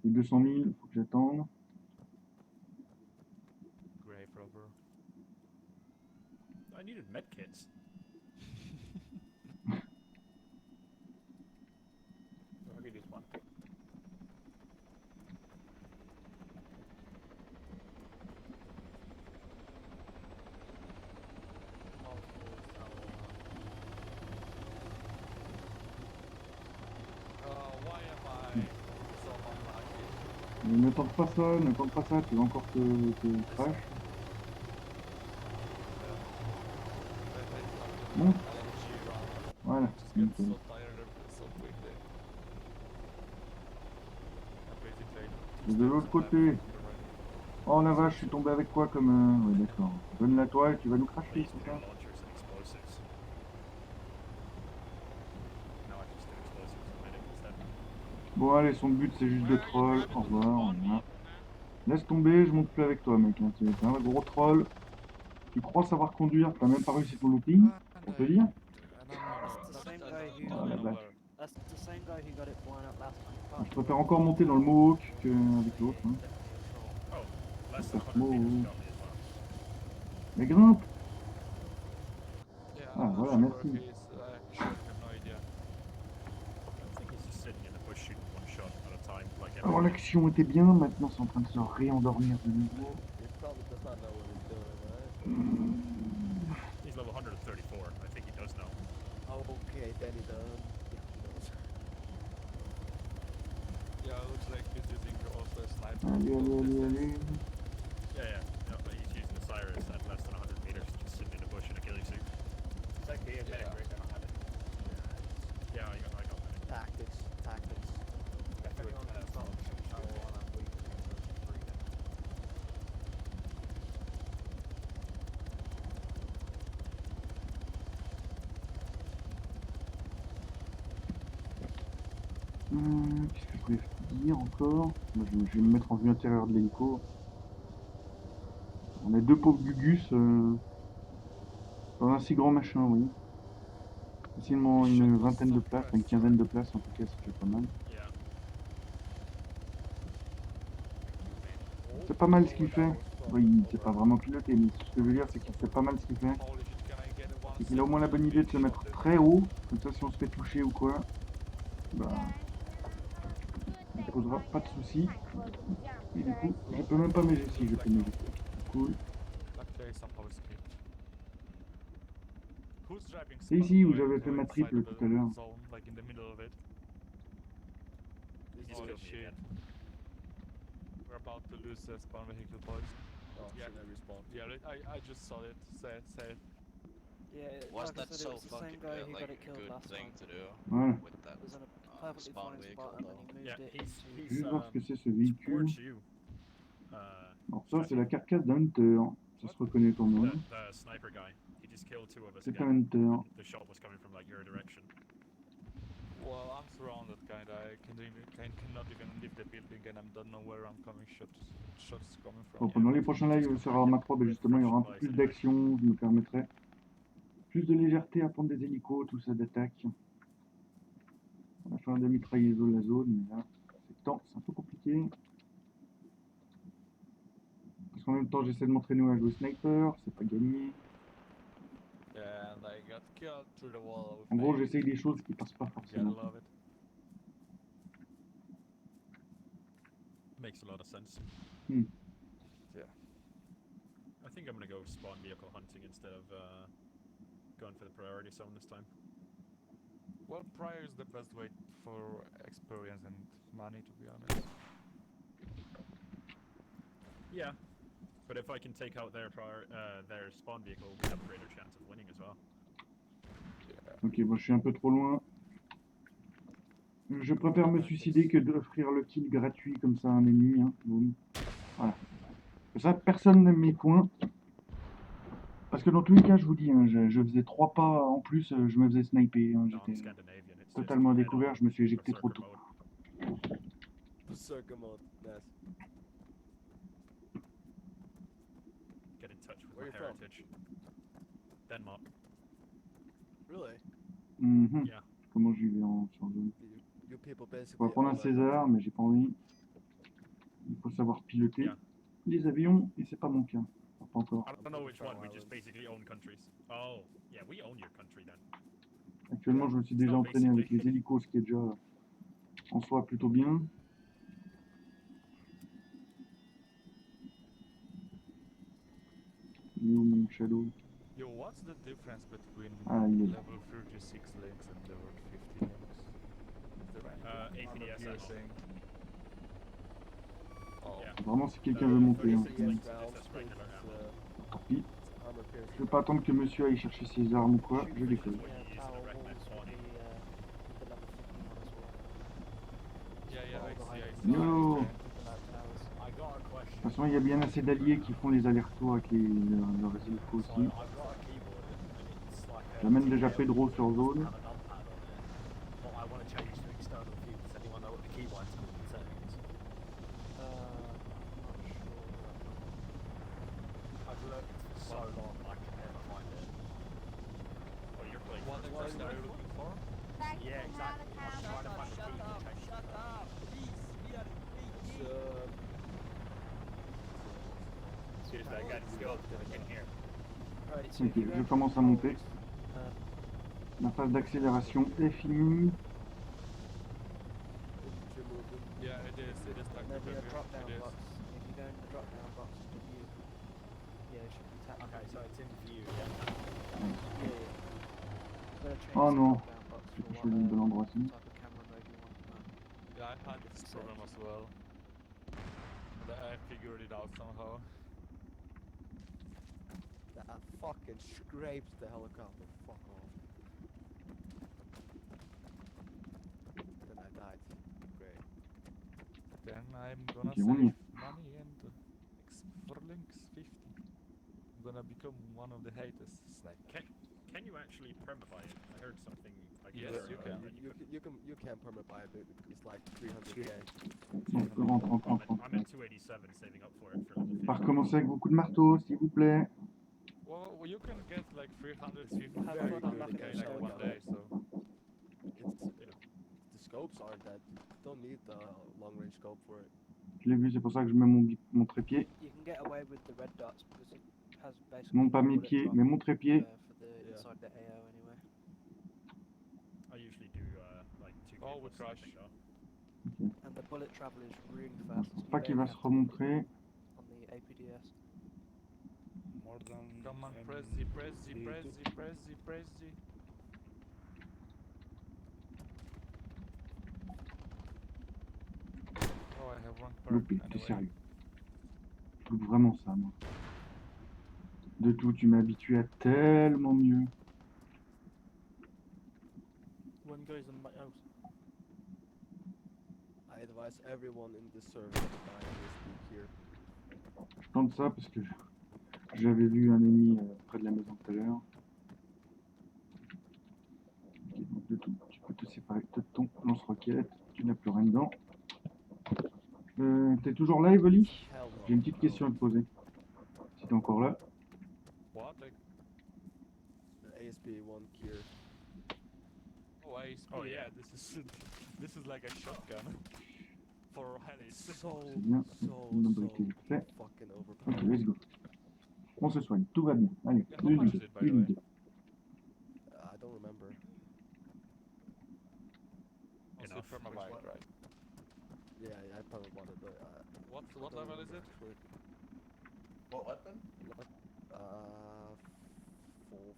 200 000, il faut que j'attende. Grave robber. I needed medkits. I'll give you one. Multiple Tower 1. Why am I so unlucky? Ne tente pas ça, ne tente pas ça, tu vas encore te crash. Bon, nickel. so tired of it so quickly. I'm basically Et de l'autre côté. Oh la vache, je suis tombé avec quoi comme... Ouais, d'accord. Donne-la toi et tu vas nous cracher, I used to c'est do ça? launchers and explosives. Now I just do explosives and medic instead. Bon allez, son but c'est juste de troll. Au revoir, voilà. Laisse tomber, je monte plus avec toi mec. Hein. T'es un gros troll. Tu crois savoir conduire, t'as même pas réussi ton looping, pour te dire. And I'm That's the same guy who. Oh la vache. That's the same guy who got it blown up last time. Je préfère encore monter dans le Mohawk qu'avec l'autre. Hein. Oh, less That's than 100 meters small. got me as well. Mais grimpe! Yeah, Ah, I'm not voilà, sure merci. if he's sure, I have no idea. I think he's just sitting in the bush shooting one shot at a time, like Alors every l'action était bien, maintenant c'est en train de se réendormir de nouveau. He probably does not know what he's doing, right? He's level 134. I think he does know. Oh, okay, then he does. Yeah, he knows. Yeah, it looks like he's using also a sniper. Allez, from allez, allez, distance. allez. Yeah, no, but he's using the Cyrus at less than 100 meters, just sitting in a bush in a ghillie suit. It's like the medic rig, I don't have it. Yeah, I got that. Tactics. Qu'est-ce que je voulais dire encore? Moi, je vais me mettre en vue intérieure de l'hélico. On est deux pauvres Gugus dans un si grand machin, oui. Facilement une vingtaine de places, une quinzaine de places en tout cas, c'est déjà pas mal. Yeah. C'est pas mal ce qu'il fait. Oui, c'est pas vraiment piloté, mais ce que je veux dire, c'est qu'il fait pas mal ce qu'il fait. Holy shit, can I get one C'est qu'il a au moins la bonne idée de se mettre très haut, comme ça si on se fait toucher ou quoi, bah, il posera pas de soucis. Et du coup, je peux même pas m'éger si je peux m'éger. Cool. Okay, somehow escaped. Who's driving C'est ici où Spawn j'avais to fait ma inside triple the tout à l'heure. zone, like in the middle of it? He's Holy killed me shit. again. We're about to lose the spawn vehicle, boys. Oh, Yeah. shit, I respawned. Yeah, I just saw it. Say it. Yeah, Was like I that said, so it was the same fucking guy who like got it a killed good last thing time. to do Voilà. with that It was in a perfectly spawn fine vehicle spot, and then though? he moved Yeah, it he's into. Je vais voir ce que c'est ce véhicule. towards you. Alors ça, c'est la carcasse d'un Hunter. Ça se reconnaît quand même. The sniper guy. He just killed two of us C'est un again. Hunter. And the shot was coming from like your direction. Well, I'm surrounded, kind of. I cannot even leave the building, and I don't know where I'm coming shots coming Bon, from. pendant les prochains lives sur Arma 3, ben justement, il y aura un peu plus d'action, je me permettrai plus de légèreté à prendre des hélicos, tout ça d'attaque. Afin de mitrailler la zone, mais là, c'est un peu compliqué. Parce qu'en même temps, j'essaie de m'entraîner à jouer sniper, c'est pas gagné. Yeah, and I got killed through the wall with En gros, my- j'essaye des choses qui passent pas Gotta forcément. love it. Makes a lot of sense. Hmm. Yeah. I think I'm gonna go spawn vehicle hunting instead of going for the priority zone this time. Well, prior is the best way for experience and money, to be honest. Yeah, but if I can take out their spawn vehicle, we have a greater chance of winning as well. Yeah. Ok, bon, je suis un peu trop loin. Je préfère me suicider que d'offrir le kill gratuit comme ça à un ennemi. Hein. Boum. Voilà. Comme ça, personne n'aime mes points. Parce que dans tous les cas, je vous dis, hein, je faisais 3 pas en plus, je me faisais sniper. Hein, Non, j'étais Scandinavian, it's totalement just découvert, head-on je me suis éjecté trop berserker tôt. mode. Berserker mode, nice. Get in touch with Where my you from? heritage. Denmark. Really? Mhm. Yeah. Comment j'y vais sur zone? You people basically. On va prendre un all César, mais j'ai pas envie. Il faut savoir piloter Yeah. les avions, et c'est pas mon cas. Enfin, pas encore. I don't know which one, we just basically own countries. Oh, yeah, we own your country then. Actuellement, je me suis déjà entraîné avec les hélicos, ce qui est déjà en soi plutôt bien. Il est où mon shadow? Yo, what's the difference between Ah, il est là. level 36 links and level 50 links? Is there any APDS, you're I don't saying? Oh, Yeah. Vraiment, si quelqu'un veut monter. Hein. Yes, Yes, Links, rounds, that's regular it's, ammo. Tant pis. armor Je piercing. vais pas attendre que monsieur aille chercher ses armes ou quoi, je décolle. What you use in a recommend spawning. Yo. Looking at towers. I got a question. De toute façon, il y a bien assez d'alliés qui font les allers-retours avec leurs illico So aussi. I've got a keyboard and it's like a J'amène déjà TKL Pedro sur keyboard zone. and a numpad on it. But I want to change to external view. Does anyone know what the keybind's called in settings? I'm not sure. I've looked for so long I can never find it. Oh, you're playing What first exactly person. are you looking for? Yeah, exactly. I'm trying to find the key to change Shut up! Please, we are It's, Seriously, I got skills I can hear. Right, so if Ok, you go je into commence à monter. controls, La phase d'accélération est finie. infantry movement. Yeah, it is and like there'll be a it drop down is. box. If you go in the drop down box into view, yeah, it should be tapped. Okay, so it's in view, yeah? Yeah, yeah. You've got to change Oh the non, drop down box j'ai for touché what le bon endroit aussi. type of camera mode you want to run. Yeah, I had this problem as well. But I figured it out somehow. That fucking scrapes the helicopter. Fuck off. Then I died. Great. Then I'm gonna Okay, save on y est. money and for links 50. I'm gonna become one of the haters. Snake. Can you actually permabuy it? I heard something like Yes, this you earlier can. that You can permit buy it. It's like 300k. Bon, rentre. I'm at 287 saving up for it for level On va 50. recommencer avec beaucoup de marteaux, s'il vous plaît. Well, you can get like 350 Have very fun good unlocking again, the like scope one up. day, so The scopes aren't that. Don't need the long range scope for it. Je l'ai vu, c'est pour ça que je mets mon trépied. You can get away with the red dots because it has basically Non, pas no mes bullet pieds, drop, mais mon trépied. for the Yeah. inside the AO anyway. I usually do like 2 Oh, we plus crash. something though. And the bullet travel is really fast. Je You pense pas qu'il barely va se have to remontrer. on the APDS. More than come on, M- press Z, press Z, press Z, press Z, press Z. Oh, I have wrong perk. Loupé, t'es Anyway. sérieux. Je loupe vraiment ça, moi. De tout, tu m'as habitué à tellement mieux. One goes on my house. I advise everyone in this server to buy this book here. Je tente ça parce que j'avais vu un ennemi près de la maison tout à l'heure. Ok, donc de tout, tu peux te séparer de ton lance-roquette. Tu n'as plus rien dedans. T'es toujours live, Oli? Hell no. J'ai une petite question à te poser. Si t'es encore là. What? Like, The ASP1 here. oh, ASP, Oh, yeah, yeah. this is like a shotgun for helis. So, C'est bien. so, Une mobilité so fait. fucking Ok, overpowered. let's go. On se soigne, tout va bien. Allez, Yeah, how much is it, by the une way? idée. I don't remember. Also Enough. permabuy, Which one? right? Yeah, I probably bought it, but What level is it? What weapon? Full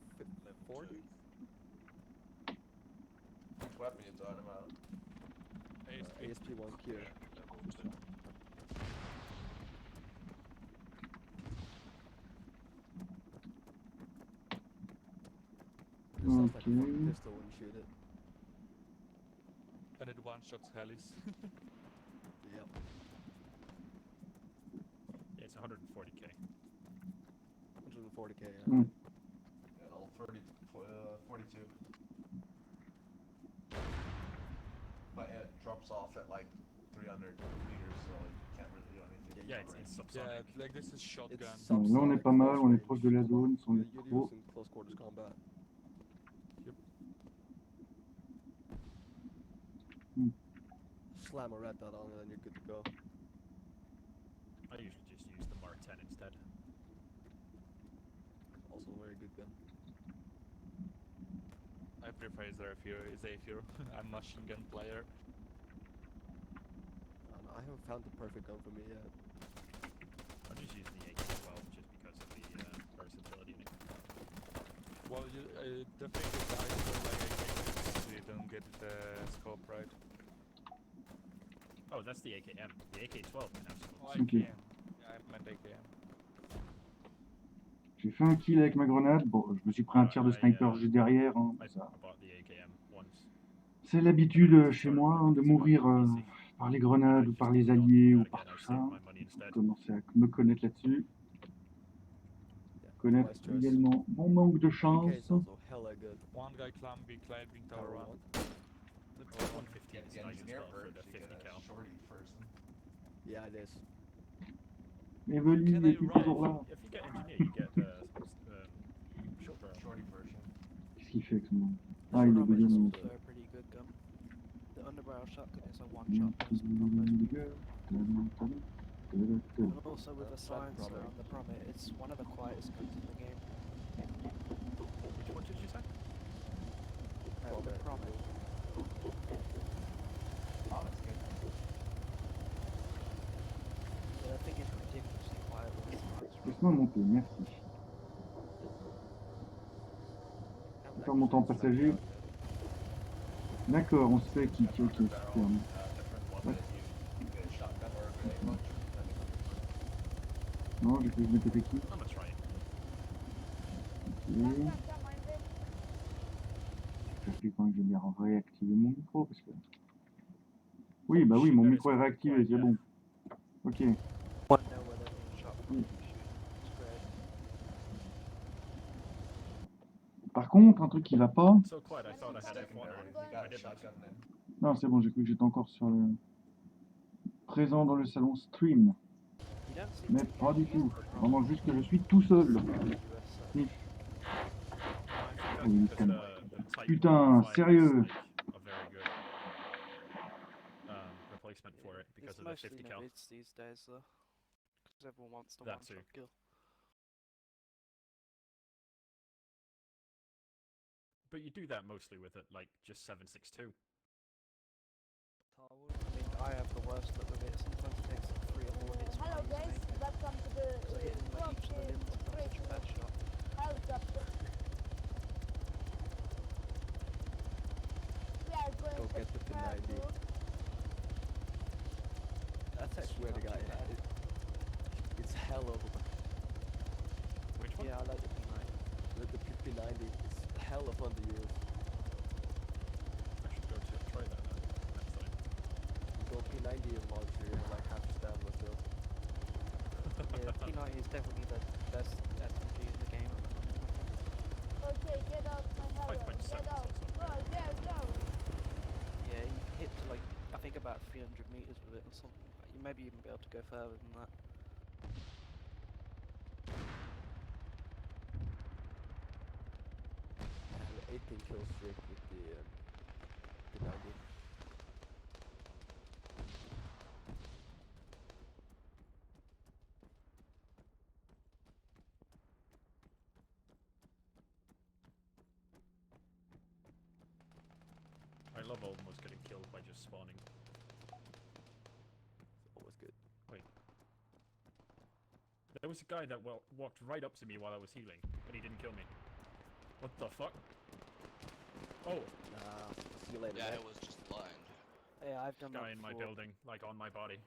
40. Which weapon you talking about? ASP. ASP1 here. It sounds like a fucking Okay. pistol when you shoot it. And it one-shots helis. Yep. Yeah, it's 140k. 140k. Yeah. Mm. Yeah, all 42. But it drops off at like 300 meters, so you can't really do anything. Yeah, it's Yeah, subsonic. like this is shotgun. It's Bon, là on est subsonic pas mal, close on est range. proche de la zone, sans You're être trop. using close quarters combat. Slam a red dot on it and you're good to go. I usually just use the Mark 10 instead. Also a very good gun. I prefer Zephyr. I'm machine gun player. I haven't found the perfect gun for me yet. I just use the AK-12 just because of the versatility in it. Well, the thing is, I feel like you don't get the scope right. Oh, that's the AKM. The AK-12 can have scope. Oh, Ok. AKM. Yeah, I meant AKM. J'ai fait un kill avec ma grenade. Bon, je me suis pris un tir de sniper juste derrière. Hein, I ça. bought the AKM once. C'est l'habitude chez moi hein, de mourir par les grenades ou par les alliés ou Again, par I tout ça. saved my money instead. Commencer à me connaître là-dessus. Connaître Vice choice. également mon manque de PK chance. is also hella good. One guy climbing tower Tower 1. one. The 115 is nice as well for the 50 cal. Yeah, it is. Evely Can I est toujours là. if you get engineer, you get short barrel. Qu'est-ce qu'il fait avec ce monde? The Ah, il est Promet is bouillon. also a pretty good gun. The underbarrel shotgun is a one-shot burst on most people. And also with the silencer Promet. on the Promet, it's one of the quietest guns in the game. Which one did you say? The Promet. Yeah, I think it's ridiculously quiet with the silencer. Laisse-moi monter, merci. Faire mon temps passager. D'accord, on se fait qui, ok, super. Non, j'ai cru que je m'étais fait qui. I'm gonna try it. Ok. Je sais quand je vais bien réactiver mon micro parce que. Oui, bah oui, mon micro est réactivé, c'est bon. Ok. Want to know where they're being shot from? Shoot. It's great. Par contre, un truc qui va pas. So quiet, I thought I had F1 I did that. Non, c'est bon, j'ai cru que j'étais encore sur le. Présent dans le salon stream. You don't seem Mais to pas get du used tout. to the Promet Vraiment juste que je suis tout seul. in the US side. Sniff. I Oui, think that's calme. because the Titan Putain, 5 sérieux. is like a very good replacement for it because It's of the mostly 50 the cal. vids these days though. Because everyone wants the That one-shot too. kill. But you do that mostly with it, like just 7.62. I mean, I have the worst luck with it. Sometimes it takes like 3 or 4 hits Hello from guys, welcome to the because I hit him like each of the limbs with such a bad shot. helicopter. We are going Go to get the P90. Strasbourg. That's I actually swear to not God, too bad. it's hell of a. Which one? Yeah, I like the P90. The P90 is hella fun to use. I should go to try that next time. Go P90 and launcher, you have like half your stamina still. Yeah, P90 is definitely the best SMG in the game. Okay, get out my heli. 5.7 is Get out. also Go, go. Yeah, you can hit to like, I think about 300 meters with it or something. You maybe even be able to go further than that. I have an 18 kill streak with the P90. I love almost getting killed by just spawning. It's always good. There was a guy that walked right up to me while I was healing, but he didn't kill me. What the fuck? Oh, See you later, Yeah, mate. it was just blind. Yeah, I've done guy that in my before. building, like on my body.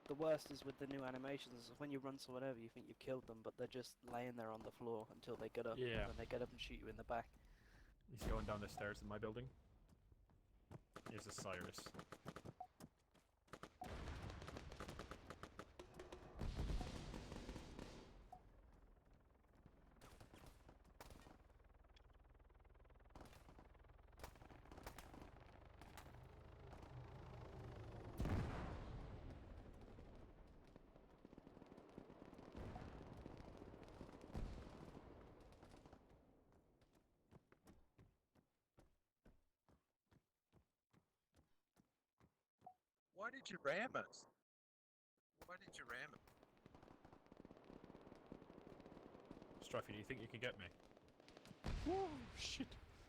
The worst is with the new animations, when you run someone over, you think you've killed them, but they're just laying there on the floor until they get up, Yeah. and then they get up and shoot you in the back. He's going down the stairs in my building. Here's a Cyrus. Why did you ram us? Why did you ram us? Struffy, do you think you can get me? Whoa, shit.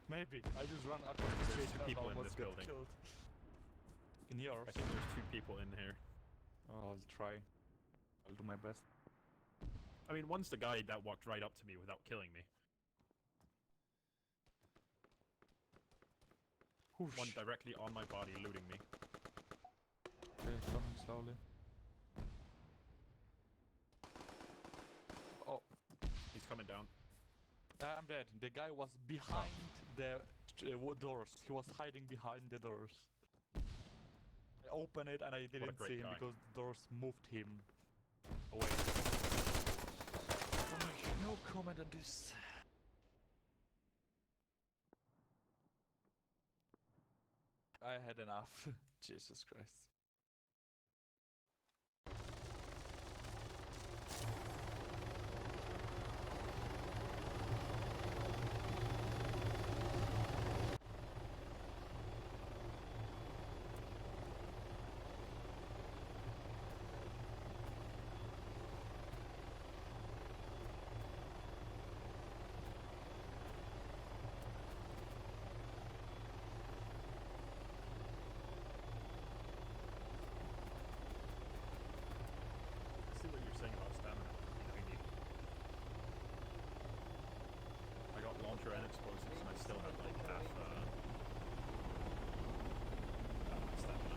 Maybe. I just ran out of the There's street two and people in almost this got building. killed. In yours? I think there's 2 people in here. Oh, I'll try. I'll do my best. I mean, one's the guy that walked right up to me without killing me. One directly on my body, looting me. Okay, coming slowly. Oh, He's coming down. I'm dead. The guy was behind the doors. He was hiding behind the doors. I opened it and I didn't great see him guy. because the doors moved him away. No comment on this. I had enough. Jesus Christ. I see what you're saying about stamina. I got launcher and explosives, and I still have like half my stamina.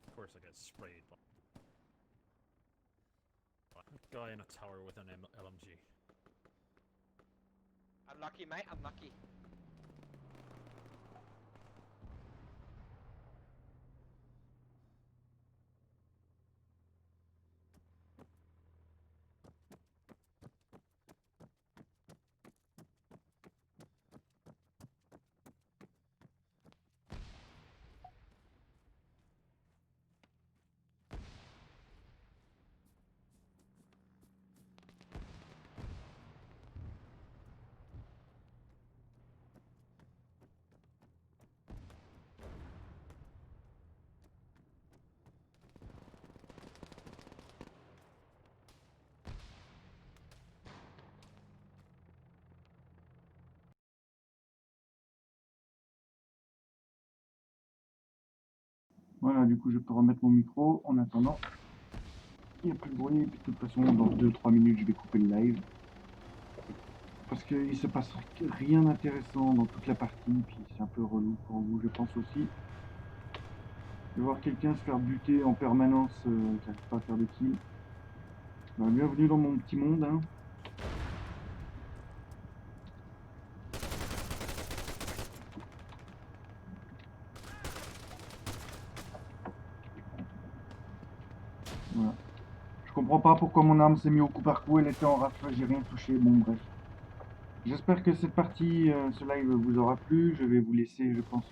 Of course I get sprayed by a guy in a tower with an LMG. Unlucky, mate, unlucky. Voilà, du coup, je peux remettre mon micro en attendant. Il n'y a plus de bruit, et puis de toute façon, dans 2-3 minutes, je vais couper le live. Parce qu'il se passe rien d'intéressant dans toute la partie, puis c'est un peu relou pour vous, je pense aussi. De voir quelqu'un se faire buter en permanence, qui n'arrive pas à faire de kill. Bah, bienvenue dans mon petit monde, hein. Voilà. Je comprends pas pourquoi mon arme s'est mise au coup par coup, elle était en rafle, j'ai rien touché, bon bref. J'espère que cette partie, ce live vous aura plu. Je vais vous laisser, je pense,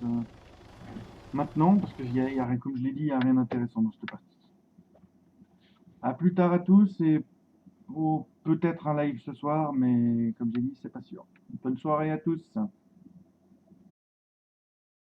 maintenant, parce qu'il y a rien, comme je l'ai dit, il n'y a rien d'intéressant dans cette partie. A plus tard à tous, et peut-être un live ce soir, mais comme j'ai dit, c'est pas sûr. Bonne soirée à tous.